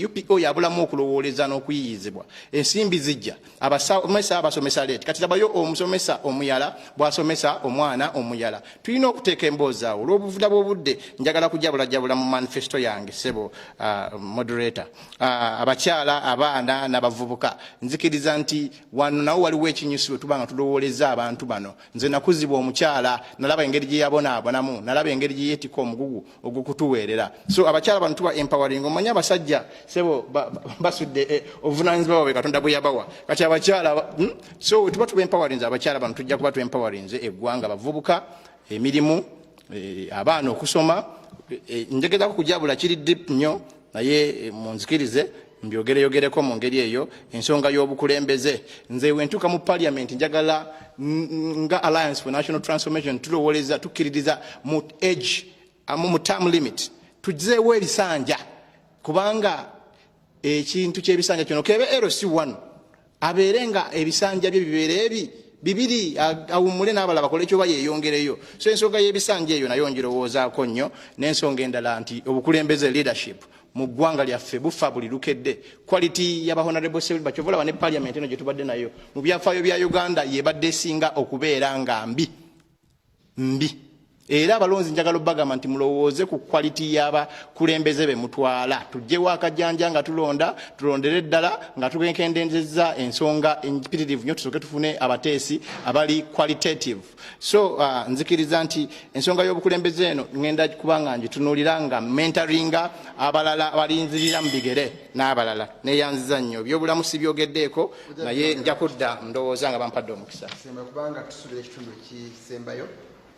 UPO yabulamu okulowooleza n'okuyiyizibwa. Ensimbi zijja abasomesa abasomesa leeti kati tabayo omusomesa omuyala bw'asomesa omwana omuyala. Tulina okuteeka emboozi awo olw'obuvuda bw'obudde njagala kujabulajabula mu manifesto yange sebo moderator. Abakyala abaana n'abavubuka nzikiriza nti wano nawo waliwo ekinyusi bwe tuba nga tulowooleza abantu bano. Nze nakuzibwa omukyala nalaba engeri gye yabonaabonamu nalaba engeri gye yeetika omugugu ogw'okutuweerera. So abakyala bano tuba empowering. Omanyi abasajja sebo basudde obuvunaanyizibwa bwabwe Katonda bwe yabawa kati abakyala so tuba tuba empowering abakyala bano tujja kuba tu empowering eggwanga bavubuka emirimu abaana okusoma. Njagezako kujabula kiri deep nnyo naye munzikirize mbyogereyogereko mu ngeri eyo ensonga y'obukulembeze. Nze wentuuka mu parliament njagala nga Alliance for National Transformation tulowooleza tukkiririza mu age mu term limit tugizeewo ebisanja kubanga ekintu ky'ebisanja kino kebe LC1 abeere nga ebisanja bye bibeere bibiri awumule n'abalala bakole ekyo yeeyongereyo. So ensonga y'ebisanja eyo nayo ngirowoozaako nnyo n'ensonga endala nti obukulembeze leadership mu ggwanga lyaffe bufa buli lukedde. Quality y'aba Honorable Sebuliba kyova olaba ne parliament eno gye tubadde nayo mu byafaayo bya Uganda yebadde esinga okubeera nga mbi. era abalonzi njagala bagamba nti mulowooze ku quality y'abakulembeze be mutwala tujjewo akajjanja nga tulondere ddala nga tugenkendezezza ensonga empitirivu nnyo tusooke tufune abateesi abali qualitative. So nzikiriza nti ensonga y'obukulembeze eno ngenda kubanga ngitunuulira nga mentoringa abalala abalinzirira mu bigere n'abalala neeyanziza nnyo byobulamu si byogeddeeko naye nja kudda ndowooza nga bampadde omukisa. Kubanga tusubira ekitundu ekisembayo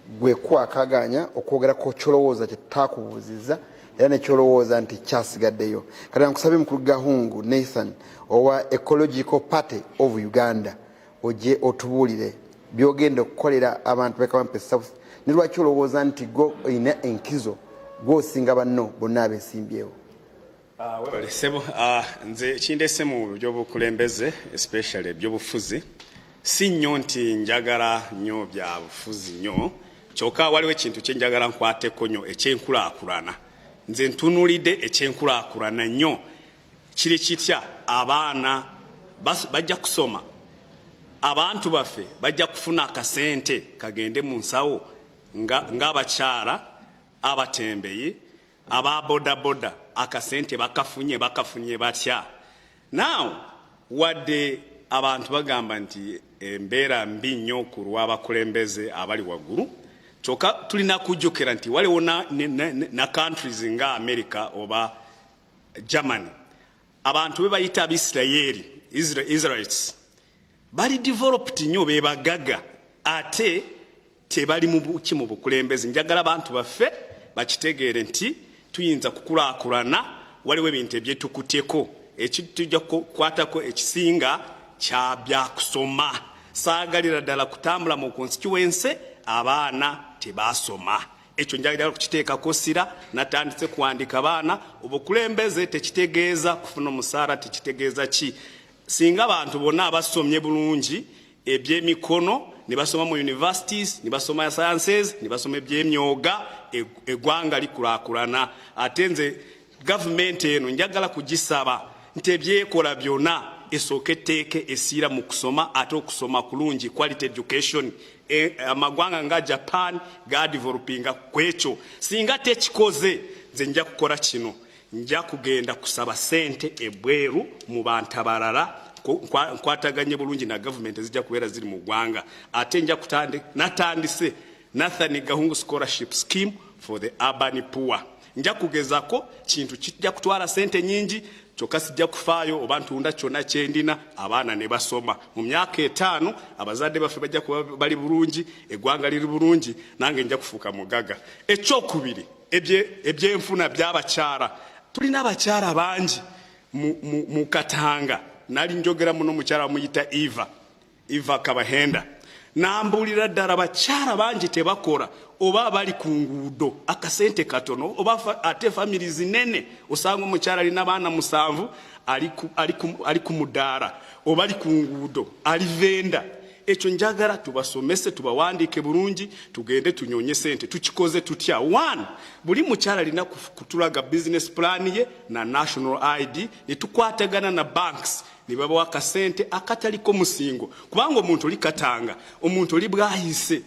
gwe kwakaganya okwogera ko kyolowooza kyetakubuuziza era nekyolowooza nti kyasigaddeyo. Kati nkusabe mukulu Gahungu Nathan owa Ecological Party of Uganda oje otubuulire byogenda okukolera abantu b'Ekawempe South ne lwaki olowooza nti go ina enkizo gwosinga banno bonna abesimbyewo. Webale sebo nze kindese mu by'obukulembeze especially by'obufuzi si nnyo nti njagala nnyo bya bufuzi nnyo kyokka waliwo ekintu kye njagala nkwateko nnyo ekyenkulaakulana. Nze ntunuulidde ekyenkulaakulana nnyo kiri kitya abaana bajja kusoma abantu baffe bajja kufuna akasente kagende mu nsawo ng'abakyala abatembeyi aba bodaboda akasente bakafunye batya. Now wadde abantu bagamba nti embeera mbi nnyo ku lw'abakulembeze abali waggulu kyokka tulina kujjukira nti waliwo na countries nga America oba Germany abantu be bayita Abisirayiri Israelites bali developed nnyo be bagaga ate tebali mu bukulembeze. Njagala abantu baffe bakitegeere nti tuyinza kukulaakulana waliwo ebintu ebyetukutyeko ekitujja kukwatako ekisinga kya byakusoma. Saagalira ddala kutambula mu constituency abaana tebasoma. Ekyo njagala kukiteekako sira natandise kuwandika abaana obukulembeze tekitegeeza kufuna omusaala tekitegeeza ki. Singa abantu bonna abasomye bulungi ebyemikono ne basoma mu universities ne basoma sciences ne basoma ebyemyoga eggwanga likulaakulana. Ate nze gavumenti eno njagala kugisaba nti ebyekola byonna esooke etteeke esiira mu kusoma ate okusoma kulungi quality education. Amagwanga nga Japan gadevelopinga kwekyo. Singa tekikoze nze nja kukola kino nja kugenda kusaba sente ebweru mu bantu abalala nkwataganye bulungi na gavumenti zijja kubeera ziri mu ggwanga. Ate nja natandise Nathan Gahungu Scholarship Scheme for the urban poor. Nja kugezako kintu kijja kutwala sente nyingi kyokka sijja kufaayo oba ntunda kyonna kyendina abaana ne basoma. Mu myaka 5 abazadde baffe bajja kuba bali bulungi eggwanga liri bulungi nange nja kufuuka mugaga. Ekyokubiri ebyenfuna by'abakyala. Tulina abakyala bangi mu Katanga. Nali njogera muno mukyala muyita Eva Kabahenda nambuulira ddala bakyala bangi tebakola oba bali ku nguudo akasente katono oba ate family zinene osanga omukyala alina baana 7 ali ku mudaala oba ali ku nguudo ali venda. Ekyo njagala tubasomese tubawandiike bulungi tugende tunyonye sente. Tukikoze tutya? 1 buli mukyala alina kutulaga business plan ye na national ID ne tukwatagana na banks ne babawa akasente akataliko musingo kubanga omuntu oli Katanga omuntu oli bwayise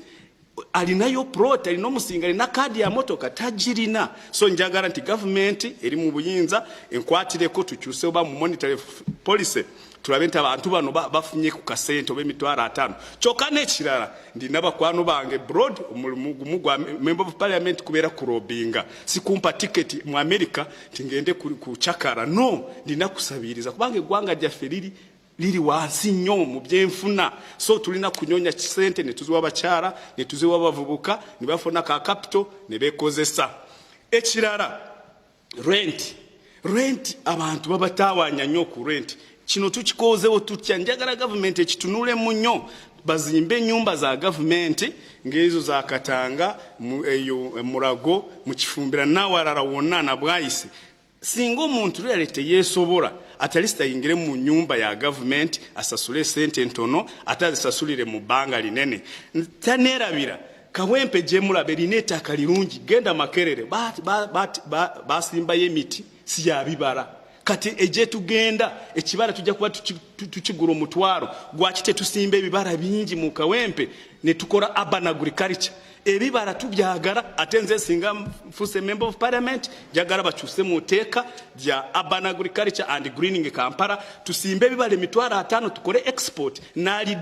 alinayo plot alina omusinga alina kaadi ya motoka tagirina. So njagala nti gavumenti eri mu buyinza enkwatireko tukyuse oba mu monetary policy tulabe nti abantu bano bafunye ku kasente oba emitwalo 5. Kyokka n'ekirala ndina bakwano bange broad omulimu gwa member of parliament kubeera ku lobbyinga si kumpa ticket mu America tingende ku chakara no ndina kusabiriza kubanga eggwanga lyaffe liri wansi nnyo mu byenfuna. So tulina kunyonya kisente ne tuziwa abakyala ne tuziwa abavubuka ne bafuna ka capital ne bekozesa. Ekirala rent abantu babatawanya nnyo ku rent. Kino tukikozeewo tutya. Njagala gavumenti ekitunule mu nnyo bazimbe ennyumba za gavumenti ng'ezo za Katanga eyo Mulago mu Kifumbira n'awalala wonna na Bwayise. Singa omuntu lwalete yeesobola atalista yingire mu nyumba ya gavumenti asasule sente ntono atazisasulire mu bbanga linene taneerabira. Kawempe gye mulabe erina ettaka lirungi genda Makerere basimbayo emiti si ya bibala. Kati eje tugenda ekibala tujja kuba tukigura omutwalo gwaki tetusimba ebibala bingi mu Kawempe ne tukola urban agriculture. ebibala tubyagala ate nze singa nfuse member of parliament jagala bakyuse mu teeka lya urban agriculture and greening Kampala tusimbe ebibala emitwalo 5 tukole export nali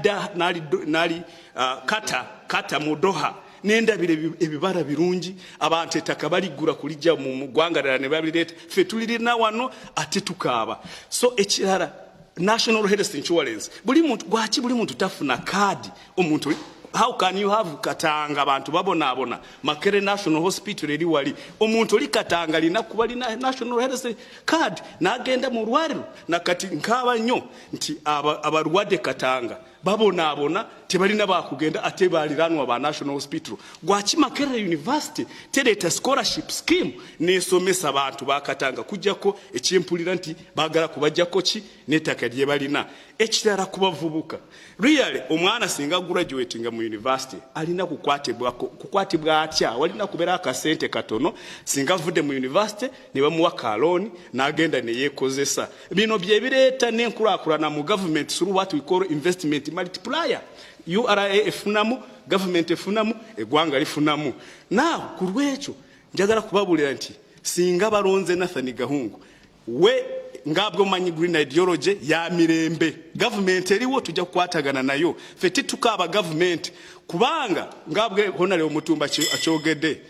kata mu Doha nendabire ebibala birungi abantu ettaka baligura kulijja mu ggwanga ne babireeta ffe tulirina wano ate tukaaba so ekirala national health insurance buli muntu tafuna kadi omuntu. How can you have Katanga abantu babonabona Makere National Hospital eri wali omuntu oli Katanga lina kuba lina national health card nagenda mu lwaliro nakati nkaba nnyo nti abalwadde Katanga babonabona tebalina bakugenda ate baliranwa ba national hospital gwaki Makere University tereta scholarship scheme nesomesa abantu bakatanga kujjako ekyempulira nti bagala kubajjako ki netaka lye balina ekirala kubavubuka really omwana singa graduating mu university alina kukwatibwa atya walina kubera akasente katono singa vude mu university ne bamuwa kaloni nagenda ne yekozesa bino bye bireeta n'enkulakulana mu government through what we call investment multiplier URA efunamu government efunamu eggwanga lifunamu now kulwekyo njagala kubabulira nti singa balonze Nathan Gahungu we ngabwo manyi green ideology ya mirembe government eriwo tujja kukwatagana nayo ffe titukaaba government kubanga ngabwe honale omutumba akyogedde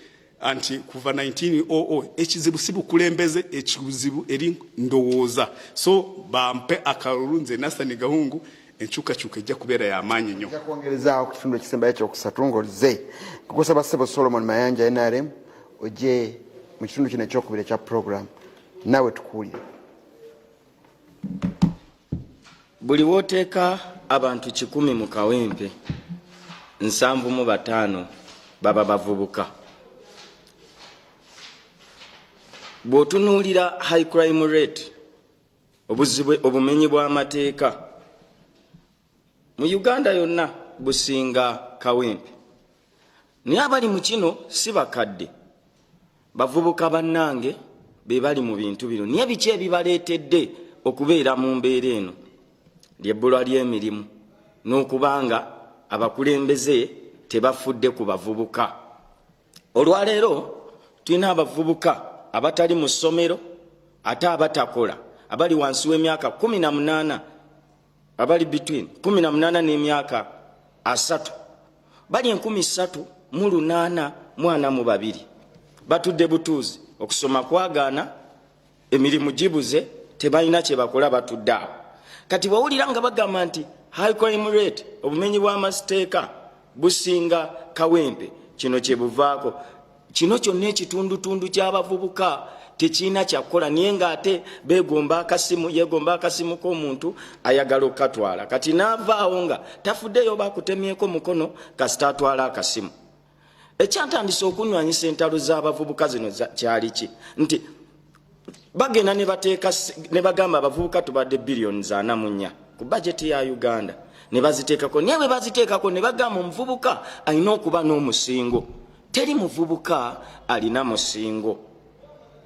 anti kuva 1900 ekizibu sibukulembeze ekizibu eri ndowooza so bampe akalunze Nathan Gahungu enchukachuka ejja kubeera y'amaanyi nnyo. Ejja kwongerezaawo ku kitundu ekisembayo ekyokusatu ng'olize kukusaba Ssebo Solomon Mayanja NRM ojje mu kitundu kino ekyokubiri ekya program nawe tukuulire. Buli woteeka abantu 100 mu kawempe 75 baba bavubuka. Bw'otunuulira high crime rate obumenyi bw'amateeka mu Uganda yonna businga kawempe. Naye abali mu kino si bakadde bavubuka bannange be bali mu bintu bino. Naye biki ebibaleetedde okubeera mu mbeera eno? Lyebbulwa ly'emirimu n'okubanga abakulembeze tebafudde ku bavubuka. Olwaleero tulina abavubuka abatali mu ssomero ate abatakola abali wansi w'emyaka 18 abali between 18 n'emyaka 3 bali 382 batudde butuuzi okusoma kwagaana emirimu gibuze tebalina kye bakola batudde awo. Kati bawulira nga bagamba nti high crime rate obumenyi bw'amateeka businga kawempe kino kye buvaako. Kino kyonna ekitundutundu ky'abavubuka tekina kyakola naye ng'ate beegomba akasimu yeegomba akasimu k'omuntu ayagala okukatwala kati n'avaawo nga tafuddeyo bakutemyeko mukono kasita atwala akasimu. Ekyantandisa okunywanyisa entalo z'abavubuka zino kyali ki nti bagenda ne bagamba abavubuka tubadde biliyoni 44 ku bajeti ya Uganda ne baziteekako naye bwe baziteekako ne bagamba omuvubuka alina okuba n'omusingo. Teri muvubuka alina musingo.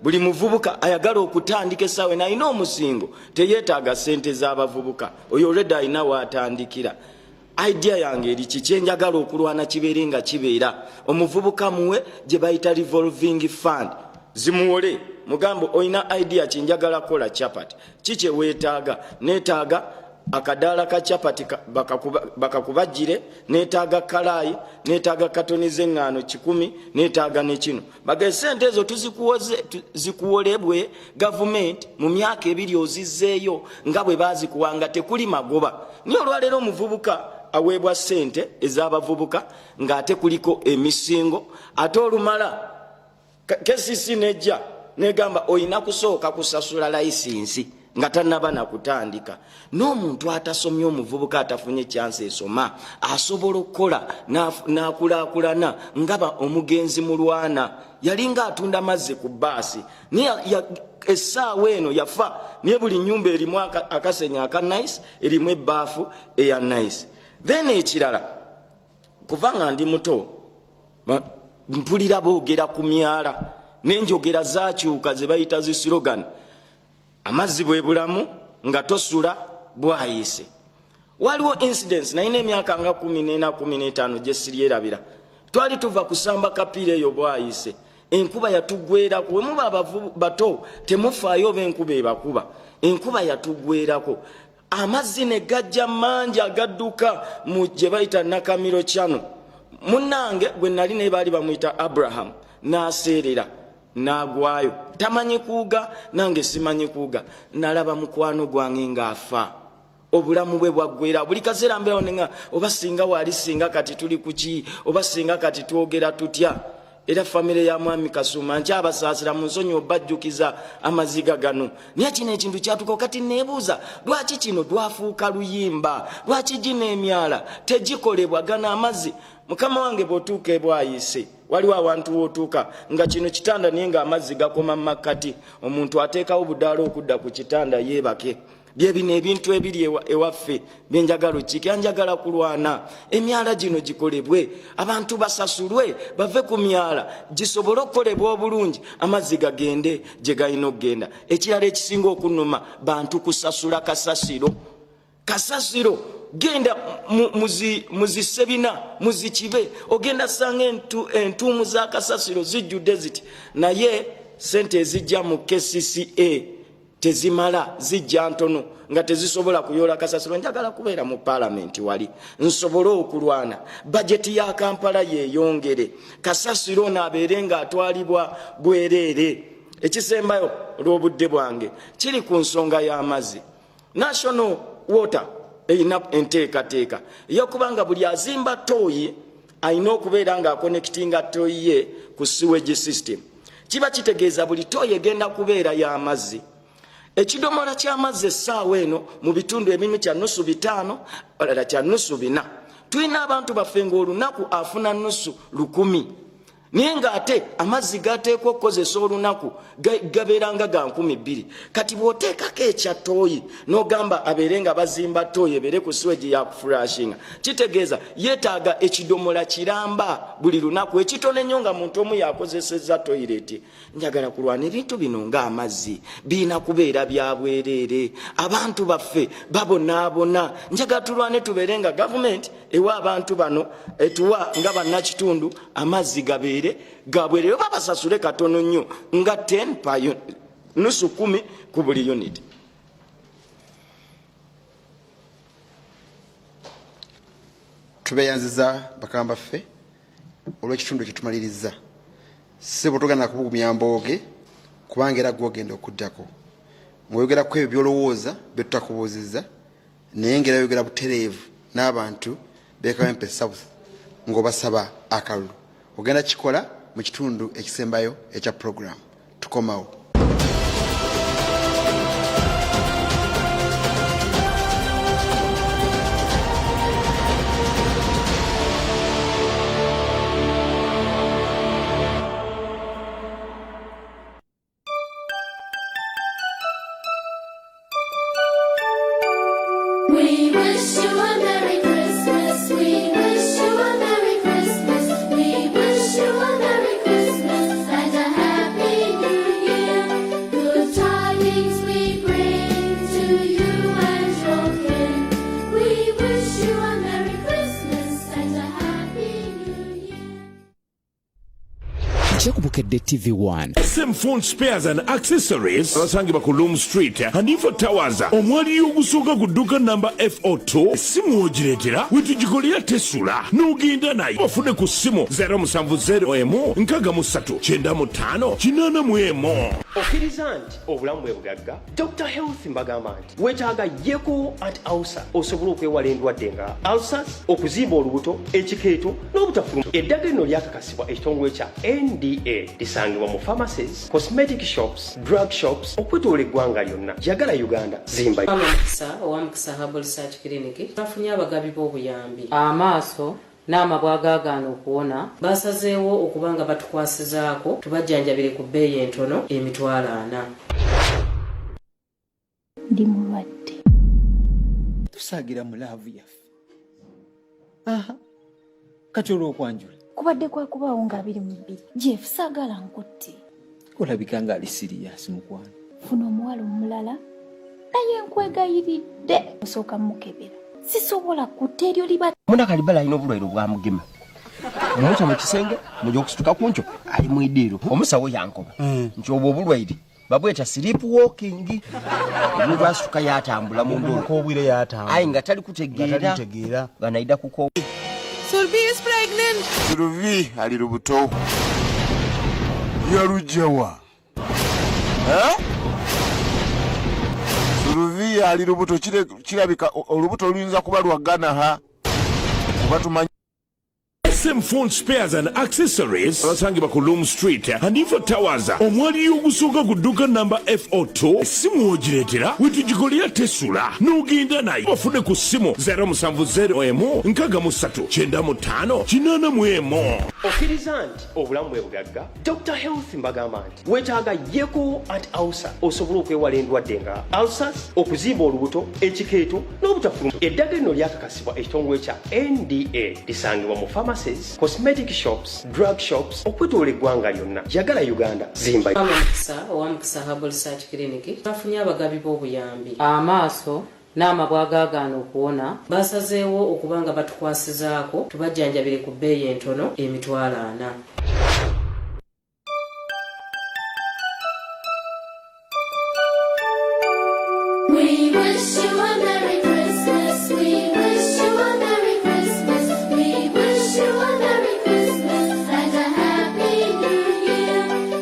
Buli muvubuka ayagala okutandika essaawa n'alina omusingo teyeetaaga ssente z'abavubuka oyo olwedde alina waatandikira. Idea yange eri kiki enjagala okulwana kibeere nga kibeera omuvubuka muwe gye bayita revolving fund zimuwole mugambo oyina idea kinjagala kola chapati kiki weetaaga neetaaga akadaala ka chapati bakakubajjire neetaaga kalaayi neetaaga katoni z'eŋŋaano 10 neetaaga ne kino baga sente ezo zikuwolebwe gavumenti mu myaka 2 ozizzeeyo nga bwe baazikuwanga tekuli magoba. Naye olwaleero omuvubuka aweebwa sente ez'abavubuka ng'ate kuliko emisingo ate olumala kesisi nejja negamba oyina kusooka kusasula layisinsi nga tannaba nakutandika. N'omuntu atasomye omuvubuka atafunye chance esoma asobola okukola n'akulaakulana ngaba omugenzi mulwana yalinga atunda mazzi ku bbaasi essaawa eno yafa naye buli nnyumba erimu akasenya aka nice erimu ebbaafu eya nice. Then ekirala kuva nga ndi muto mpulira boogera ku myala n'enjogera zaakyuka ze bayita zi slogan amazzi bwe bulamu nga tosula bwayise. Waliwo incidents nalina emyaka nga 14-15 gye siryerabira twali tuva kusamba kapiira eyo bwayise enkuba yatugwerako wemuba abavu bato temufaayo b'enkuba ebakuba enkuba yatugwerako amazzi ne gajja mangi agadduka mu gye bayita Nakamiro Channel munnange gwe nali ne baali bamuyita Abraham n'aseerera n'agwayo tamanyi kuuga nange simanyi kuuga nalaba mukwano gwange ng'afa obulamu bwe bwaggwera buli kaseera mbeewo nenga oba singa waali singa kati tuli kuki oba singa kati twogera tutya era famire ya mwami Kasuma nkyabasaasira mu nsonyi obajjukiza amaziga gano naye kino ekintu kyatuko kati neebuuza lwaki kino dwafuuka luyimba lwaki gino emyala tegikolebwa gana amazzi mukama wange bw'otuuka ebwayise waliwo awantu w'otuuka nga kino kitanda naye nga amazzi gakoma mu makkati omuntu ateekawo budaala okudda ku kitanda yeebake byebino ebintu ebiri ewaffe byenjagala okikya njagala kulwana emyala gino gikolebwe abantu basasulwe bave ku myala gisobole okukolebwa obulungi amazzi gagende gye galina okugenda ekirala ekisinga okunnuma bantu kusasula kasasiro genda muzisebina muzikibe ogenda sanga entuumu za kasasiro zijjudde ziti naye sente ezijja mu KCCA tezimala zijja ntono nga tezisobola kuyoola kasasiro njagala kubeera mu paalamenti wali nsobole okulwana bajeti ya Kampala yeeyongere kasasiro naabeere ng'atwalibwa bwereere ekisembayo olw'obudde bwange kiri ku nsonga y'amazzi National Water eyina enteekateeka ey'okubanga buli azimba tooyi alina okubeera ng'akonekitinga tooyi ye ku sewage system kiba kitegeeza buli tooyi egenda kubeera y'amazzi ekidomola ky'amazzi essaawa eno mu bitundu ebimu kya nusu 5 olala kya nusu 4 tulina abantu baffe ng'olunaku afuna nusu 1,000 naye ng'ate amazzi gateekwa okukozesa olunaku gabeeranga ga 2,000 kati bw'oteekako ekya tooyi n'ogamba abeere nga bazimba tooyi ebeere ku siweji ya kufurashinga kitegeeza yeetaaga ekidomola kiramba buli lunaku ekitono ennyo nga muntu omu yakozesezza toyireti njagala kulwana ebintu bino ng'amazzi birina kubeera bya bwereere abantu baffe babonaabona njagala tulwane tubeere nga gavumenti ewa abantu bano etuwa nga bannakitundu amazzi gabeere gabwerere oba basasule katono nnyo nga 10 pa nusu 10 ku buli unit. tubeyanziza bakamba ffe olw'ekitundu kye tumaliriza sebo togenda kubugumya mbooge kubanga era gwogenda okuddako ng'oyogera ku ebyo by'olowooza bye tutakubuuzizza naye ngera yogera butereevu n'abantu beekawempe south ng'obasaba akalulu ogenda kikola mu kitundu ekisembayo ekya program tukomawo. We wish you a Merry Christmas. We wish you a Merry Christmas. We wish you a Merry Christmas and a Happy New Year. Good tidings we bring to you and your kin. We wish you a Merry Christmas and a Happy New Year. Chekubukedde TV1 SM Phone Spares and Accessories abasangibwa ku Loom Street and Info Towers omwaliyo ogusooka ku dduuka namba F02 essimu wogireetera wetugikolera tesula n'ogenda naye bafune ku ssimu 070 63 95 okkiriza nti obulamu bwe bugagga Dr. Health mbagamba nti weetaaga yeko at ulcer osobola okwewala endwadde nga ulcers okuzimba olubuto ekikeeto n'obutafuluma eddagala lino lyakakasibwa ekitongole kya NDA lisangibwa mu pharmacies cosmetic shops drug shops okwetoola eggwanga lyonna jagala Uganda zimba owamukisa Herbal Research Clinic bafunye abagabi b'obuyambi amaaso n'amabwa agaagaana okuwona basazeewo okubanga batukwasizaako tubajjanjabire ku bbeeyi entono emitwalo 4. Ndi mulwadde tusagira mu laavu yaffe kati olw'okwanjula kubadde kwakubaawo nga 22 Jeff saagala nkutte olabika nga ali siriyasi mukwano funa omuwala omulala naye nkwegayiridde osooka mukebera sisobola kutta eryo liba Muna kalibala alina obulwaire obwamugema Mwacha mu kisenge mujja okusituka kuncho ali mu idiiro. Omusawo yankoba. Nti obwo obulwaire babweta sleep walking. Omuntu asituka yatambula mu ndolo. Ko obwire yatambula. Ayi nga tali kutegeera. Banaida kuko. Sylvie is pregnant. Sylvie ali lubuto. Yarujawa. Sylvie ali lubuto kirabika olubuto luyinza kuba lwagana ha. Kuba SM Phone Spares and Accessories abasangibwa ku Loom Street and Info Towers omwali ogusooka ku dduuka namba FO2 essimu wogireetera wetugikolera tesula n'ogenda nayo bafune ku ssimu 070 63 95 okkiriza nti obulamu bwe bugagga Dr. Health mbagamba nti weetaaga yeko and ulcer osobola okwewala endwadde nga ulcers okuzimba olubuto ekikeeto n'obutafuluma eddagala lino lyakakasibwa ekitongole kya NDA lisangibwa mu pharmacies cosmetic shops drug shops okwetoola eggwanga lyonna jagala Uganda zimba owamukisa Herbal Research Clinic bafunye abagabi b'obuyambi amaaso n'amabwa agaagaana okuwona basazeewo okuba nga batukwasizaako tubajjanjabire ku bbeeyi entono emitwalo 40. We wish you a Merry Christmas. We wish you a Merry Christmas. We wish you a Merry Christmas and a Happy New Year.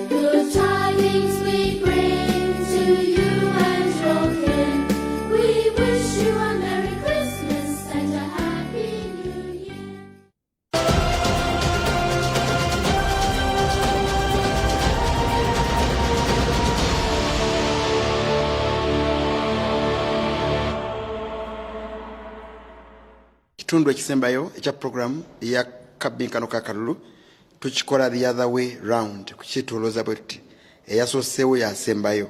Good tidings we bring to you and your kin. We wish you a Merry Christmas and a Happy New Year. Kitundu ekisembayo ekya program ya kabinkano kakalulu tukikola the other way round kukitoloza bwetti eyasoseewo yasembayo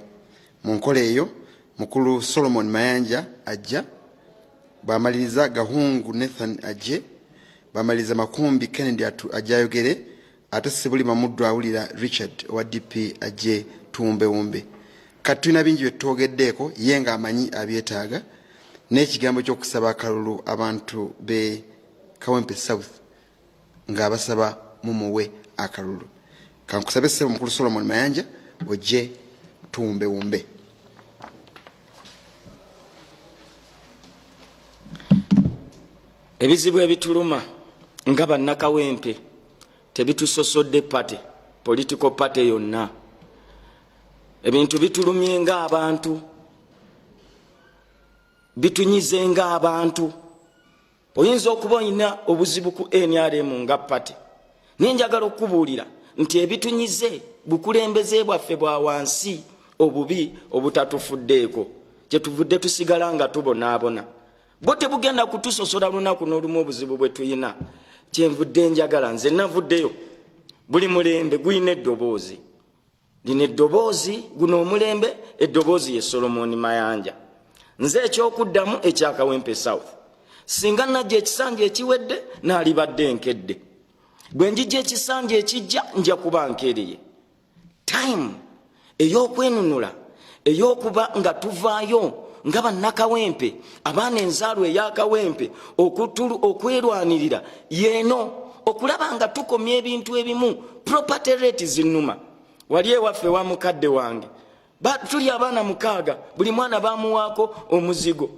mu nkola eyo mukulu Solomon Mayanja ajja bamaliriza Gahungu Nathan ajje bamaliriza Makumbi Kennedy ajayogere ate Sibuli Mamuddu awulira Richard wa DP ajje tumbe wumbe katuna bingi betwogeddeeko yenga amanyi abyetaaga n'ekigambo ky'okusaba akalulu abantu be Kawempe South nga basaba mumuwe akalulu kankusabe ssebo mukulu Solomon Mayanja ojje tumbe wumbe. Ebizibu ebituluma nga bannakawempe tebitusosodde party political party yonna. Ebintu bitulumye nga abantu bitunyize nga abantu. Oyinza okuba olina obuzibu ku NRM nga party. Ninjagala okubuulira nti ebitunyize bukulembeze bwaffe bwa wansi obubi obutatufuddeeko gye tuvudde tusigala nga tubonaabona. Bo tebugenda kutusosola lunaku n'olumu obuzibu bwe tuyina. Kyenvudde njagala nze navuddeyo buli mulembe guyina eddoboozi. Lino eddoboozi guno omulembe eddoboozi ye Solomon Mayanja. Nze ekyokuddamu ekya Kawempe South singa najja ekisanja ekiwedde n'alibadde nkedde. Bwe njijja ekisanja ekijja nja kuba nkereye. Time ey'okwenunula ey'okuba nga tuvaayo nga bannakawempe abaana enzaalwa ey'akawempe okwerwanirira yeeno okulaba nga tukomya ebintu ebimu property rate zinnuma. Wali ewaffe wa mukadde wange tuli abaana 6 buli mwana bamuwaako omuzigo.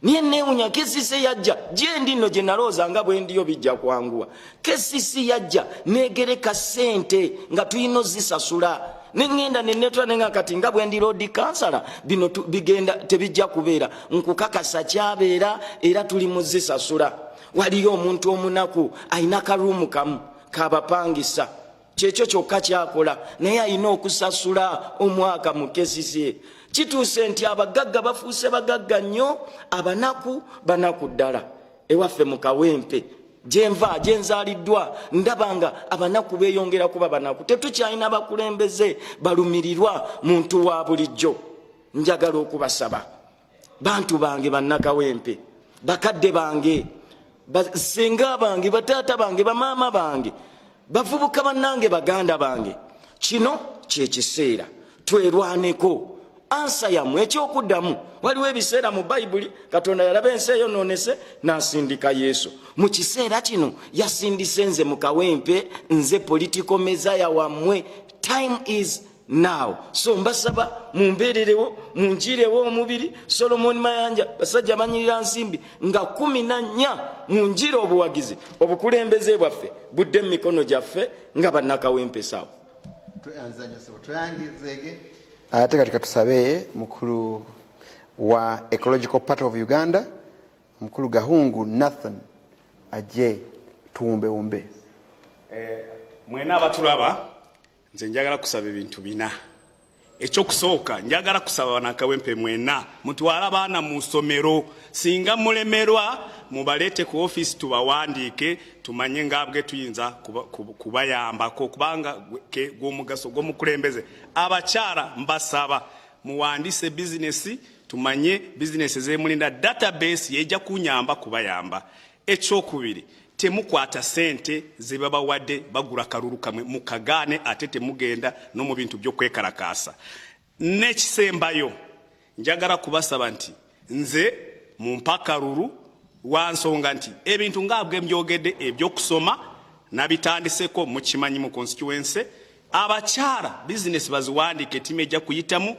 Niye neewunya Kesisi yajja gye ndino gye nalooza nga bwe ndiyo bijja kwanguwa. Kesisi yajja neegereka ssente nga tuyina ozisasula. Nengenda nenetwa nenga kati nga bwe ndi road councillor bino bigenda tebijja kubeera nkukakasa kyabeera era tuli muzisasula. Waliyo omuntu omunaku ayina karuumu kamu kabapangisa kyekyo kyokka kyakola naye ayina okusasula omwaka mu Kesisi. Kituuse nti abagagga bafuuse bagagga nnyo abanaku banaku ddala. Ewaffe mu Kawempe gyenva gyenzaaliddwa ndabanga abanaku beeyongera kuba banaku. Tetukyalina bakulembeze balumirirwa muntu wa bulijjo. Njagala okubasaba bantu bange bannakawempe bakadde bange basenga bange bataata bange bamaama bange bavubuka bannange baganda bange kino kyekiseera twerwaneko ansa yammwe ekyokuddamu waliwo ebiseera mu bayibuli katonda yalaba ensi eyonoonese n'asindika yesu mu kiseera kino yasindise nze mu kawempe nze political mezaya wammwe time is now so mbasaba mumbeererewo munjirewo omubiri Solomon Mayanja basajja banyirira nsimbi nga 14 munjire obuwagizi obukulembeze bwaffe budde mu mikono gyaffe nga bannakawempe sawa ate katika tusabe mukulu wa Ecological Part of Uganda mukulu Gahungu Nathan aje tuumbe mwena abatulaba nze njagala kusaba ebintu bina ekyokusooka njagala kusaba bannakawempe mwena mutwala abaana mu ssomero singa mulemerwa mubalete ku office tubawandiike tumanye ngabwe tuyinza kubayambako kubanga gw'omugaso gw'omukulembeze abakyala mbasaba muwandise business tumanye business zemulinda database yejja kunyamba kubayamba ekyokubiri temukwata sente zebabawadde bagula kalulu kamwe mukagaane ate temugenda no mu bintu by'okwekalakaasa n'ekisembayo njagala kubasaba nti nze mumpa kalulu wansonga nti ebintu ngabwe mbyogedde ebyokusoma nabitandiseko mukimanyi mu constituency abakyala business baziwandiike timu ejja kuyitamu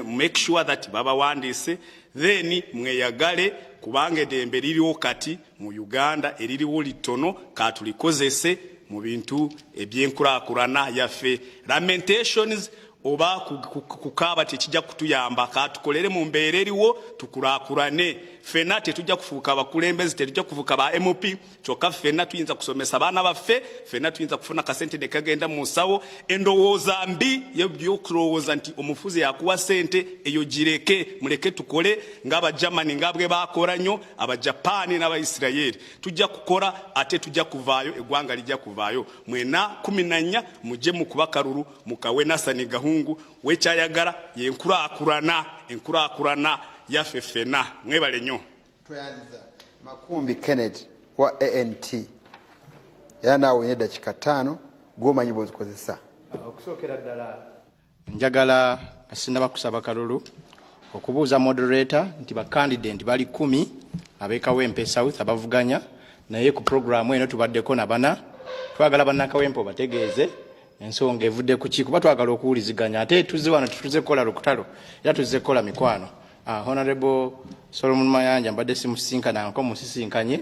make sure that babawandise then mweyagale kubanga eddembe liriwo kati mu Uganda eririwo litono katulikozese mu bintu ebyenkulaakulana yaffe lamentations oba kukaaba tekijja kutuyamba katukolere mu mbeera eriwo tukulaakulane ffenna tetujja kufuuka abakulembeze tetujja kufuuka ba MOP kyokka ffenna tuyinza kusomesa abaana baffe ffenna tuyinza kufuna kasente ne kagenda mu nsawo endowooza mbi y'ebyokulowooza nti omufuzi yakuwa sente eyo gireke muleke tukole ng'Abagermany ngabwe bakola nnyo Abajapaani n'Abaisirayiri tujja kukola ate tujja kuvaayo eggwanga lijja kuvaayo mwena 14 mujje mu kuba kalulu mukawe Nasani Gahungu wekyayagala yenkulaakulana yaffe ffenna mwebale nnyo twayandiza Makumbi Kenneth wa ANT era naawe nye dakika 5 gw'omanyi bw'ozikozesa okusookera ddala njagala asinnaba kusaba kalulu okubuuza moderator nti bakandidate bali 10 ab'Ekawempe South abavuganya naye ku programu eno tubaddeko na bana twagala bannakawempe bategeeze ensonga evudde ku ki kuba twagala okuwuliziganya ate tuzze wano tuze kukola lukutalo era tuzze kukola mikwano Honorable Solomon Mayanja mbadde simusinkana nko musisinkanye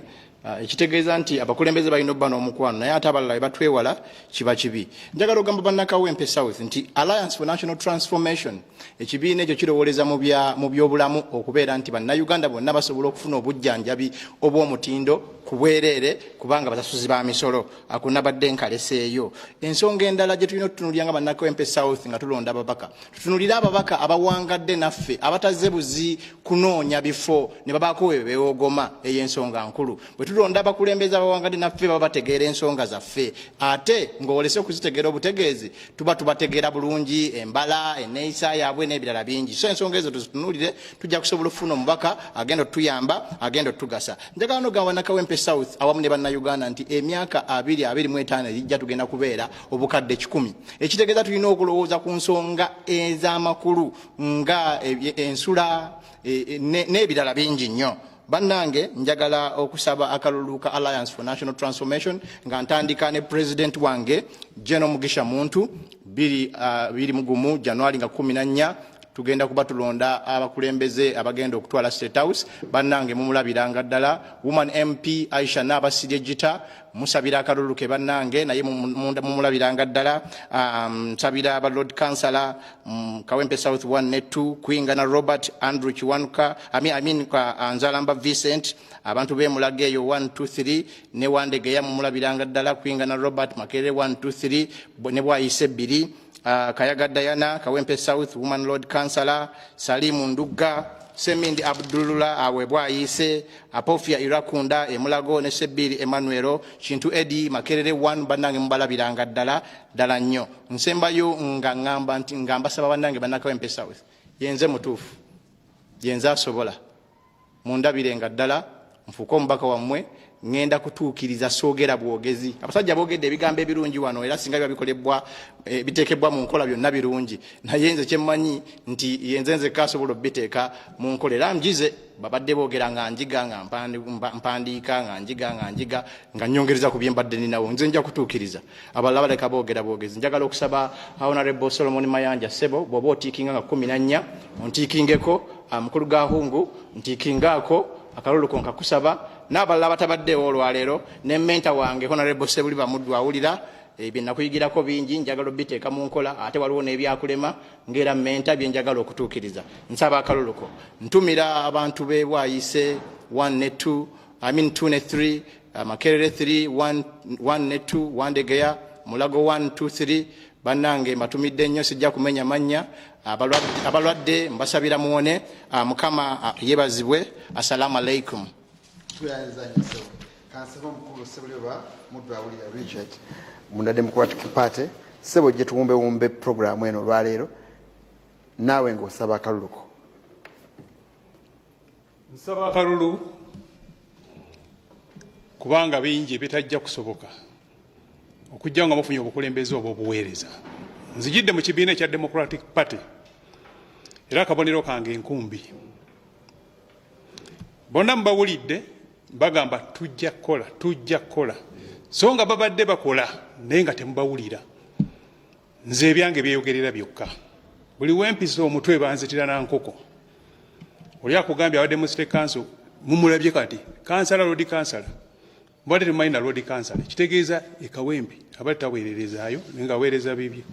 ekitegeeza nti abakulembeze balina obba n'omukwano naye ate abalala batwewala kiba kibi njagala ogamba bannakawempe South nti Alliance for National Transformation ekibiina ekyo kirowooleza mu byobulamu okubeera nti bannayuganda bonna basobola okufuna obujjanjabi obw'omutindo ku bwereere kubanga basasuzi ba misolo akunabadde nkaleseeyo ensonga endala gye tulina otutunulira nga bannakawempe South nga tulonda ababaka tutunulire ababaka abawangadde naffe abatazze buzi kunoonya bifo ne babaako we beewogoma eyo ensonga nkulu bwe tulonda abakulembeze abawangadde naffe baba bategeera ensonga zaffe ate ng'olese okuzitegeera obutegeezi tuba tubategeera bulungi embala enneeyisa yaabwe n'ebirala bingi so ensonga ezo tuzitunulire tujja kusobola okufuna omubaka agenda otuyamba agenda otugasa njagala nogamba bannakawempe South awamu ne bannayuganda nti emyaka 25 erijja tugenda kubeera obukadde 10 ekitegeeza tulina okulowooza ku nsonga ez'amakulu nga ensula n'ebirala bingi nnyo bannange njagala okusaba akalulu ka Alliance for National Transformation nga ntandika ne president wange General Mugisha Muntu 21 January nga 14 tugenda kuba tulonda abakulembeze abagenda okutwala State House bannange mumulabiranga ddala woman MP Aisha Nabasirye Gita musabira akalulu ke bannange naye mumulabiranga ddala nsabira aba Lord Councillor Kawempe South 1 ne 2 Kwingana Robert Andrew Kiwanuka Nzalamba Vincent abantu b'emulaga eyo 1 2 3 ne Wandegeya mumulabiranga ddala Kwingana Robert Makerere 1 2 3 ne Bwayise 2 Kayaga Diana Kawempe South Woman Lord Councillor Salimu Nduga Semindi Abdullah awe Bwayise Apofia Irakunda Emulago ne Sebiri Emmanuel Kintu Edi Makerere 1 bannange mubalabiranga ddala nnyo nsembayo nga ngamba nti ngamba saba bannange bannakawempe South yenze mutuufu yenze asobola mundabirenga ddala nfuuka omubaka wammwe ngenda kutuukiriza soogera bwogezi. Abasajja boogedde ebigambo ebirungi wano era singa biba bikolebwa biteekebwa mu nkola byonna birungi, naye nze kyemmanyi nti yenze nzekka asobola obiteeka mu nkola. Era njize babadde boogera nga njiga nga mpandiika nga njiga nga nyongereza ku bye mbadde ninawo, nze nja kutuukiriza. Abalala baleka boogera bwogezi. Njagala okusaba Honorable Solomon Mayanja Ssebo bw'oba otiikinga nga 14 ontiikingeko, mukulu Gahungu ntiikingaako, akalulu konka kusaba n'abalala batabaddewo olwaleero ne menta wange Honorable Sebuliba Muddu awulira bye nakuyigirako bingi njagala obiteeka mu nkola, ate waliwo n'ebyakulema ng'era menta bye njagala okutuukiriza. Nsaba akaluluko ntumira abantu b'e Bwayise 1 ne 2 2 ne 3 Makerere 3 1 ne 2 Wandegeya Mulago 1 2 3 bannange matumidde nnyo, sijja kumenya mannya. Abalwadde mbasabira muwone, Mukama yebazibwe. Assalamu alaikum. mu Democratic Party Ssebo gye tuwumbe programu eno olwaleero naawe ng'osaba akaluluko. Nsaba akalulu kubanga bingi bitajja kusoboka okujja nga mufunye obukulembeze obwo obuweereza. Nzijidde mu kibiina ekya Democratic Party era akabonero kange enkumbi. Bonna mbawulidde bagamba tujja kukola so nga babadde bakola naye nga temubawulira. Nze ebyange byeyogerera byokka. Buli wempisa omutwe banzitira na nkoko. Oli akugambye awadde mu State Council mumulabye kati kansala road kansala mbadde temumanyi na road kansala kitegeeza ekawempe abadde taweererezaayo nga aweereza bibye.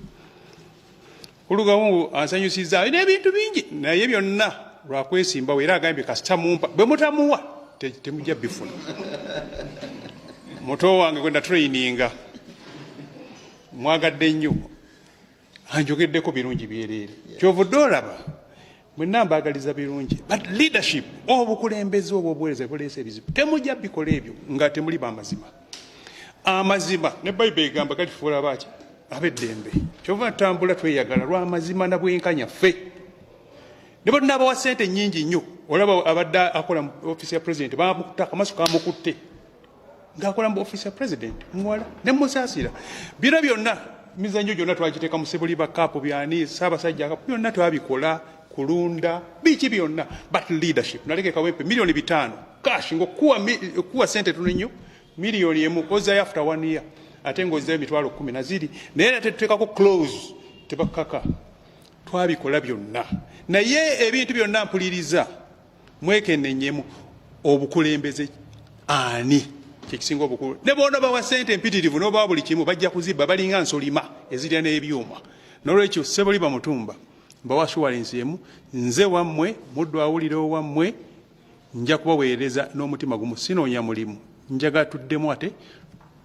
Olugawungu ansanyusizaayo n'ebintu bingi naye byonna lwakwesimbawo era agambye kasita mumpa bwe mutamuwa temujja bifuna. Muto wange gwenda traininga mwagadde nnyo anjogeddeko birungi byereere kyovudde olaba mwenna mbaagaliza birungi but leadership obukulembeze obwo obuweereza buleese ebizibu temujja bikola ebyo nga temuli b'amazima. Amazima ne Bayibuli egamba galifuula baaki ab'eddembe kyova ntambula tweyagala lw'amazima na bwenkanya ffe ne bonna abawa ssente nnyingi nnyo. Olaba abadde akola mu ofiisi ya president bamukutte akamaso kamukutte ng'akola mu ofiisi ya president muwala ne musaasira. Bino byonna mizannyo gyonna twagiteeka mu Sebuliba Cup byani Ssaabasajja Cup byonna twabikola kulunda biki byonna but leadership naleke kawempe milioni 5 cash ngokuwa sente tuno nnyo milioni emu ozayo after 1 year ate ng'ozayo emitwalo 10 naye tetuteekako close tebakaka. Twabikola byonna naye ebintu byonna mpuliriza mwekennenyemu obukulembeze ani kyekisinga obukulu. Ne boona bawa ssente empitirivu n'obawa buli kimu bajja kuzibba balinga nsolima ezirya n'ebyuma. N'olwekyo Sebuliba Mutumba mbawa assurance emu nze wammwe muddu awulira owammwe nja kubaweereza n'omutima gumu sinoonya mulimu njaga tuddemu ate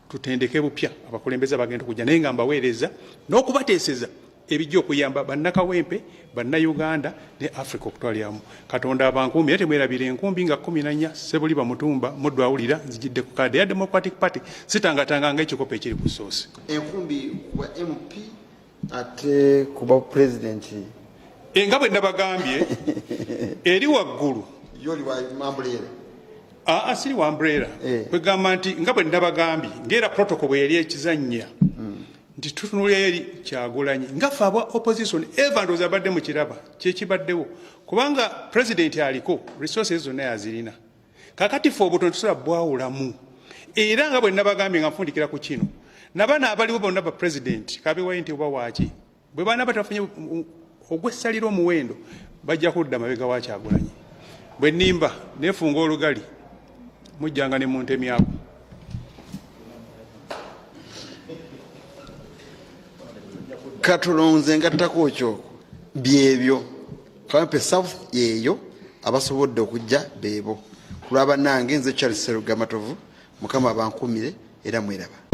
tutendeke bupya abakulembeze bagenda kujja naye nga mbaweereza n'okubateeseza ebijja okuyamba bannakawempe bannayuganda ne Africa okutwaliramu. Katonda abankumbi ate mwerabira enkumbi nga 14 Sebuliba Mutumba muddu awulira nzijidde ku kaadi ya Democratic Party sitangatanga ng'ekikopo ekiri ku soosi. Enkumbi kuba MP ate kuba president nga bwe nabagambye eri waggulu yoli wa umbrella asiri wa umbrella kwegamba nti nga bwe nabagambye ng'era protocol bwe yali ekizannya nti tutunulira eri Kyagulanyi nga ffe aba opposition evans abadde mu kiraba kyekibaddewo kubanga president aliko resources zonna yazirina kakati ffe obutono tusobola bwawulamu era nga bwe nabagambye nga nfundikira ku kino nabana abaliwo bonna ba president kabewayo nti oba waaki bwe baana batafunye ogwessalira omuwendo bajja kudda mabega wa Kyagulanyi. Bwe nnimba neefunga olugali mujjanga ne muntemyako. Katulonze ngattako kyoko byebyo Kawempe South yeeyo abasobodde okujja beebo kulaba nange nze Charles Seruga Matovu Mukama abankumire era mweraba.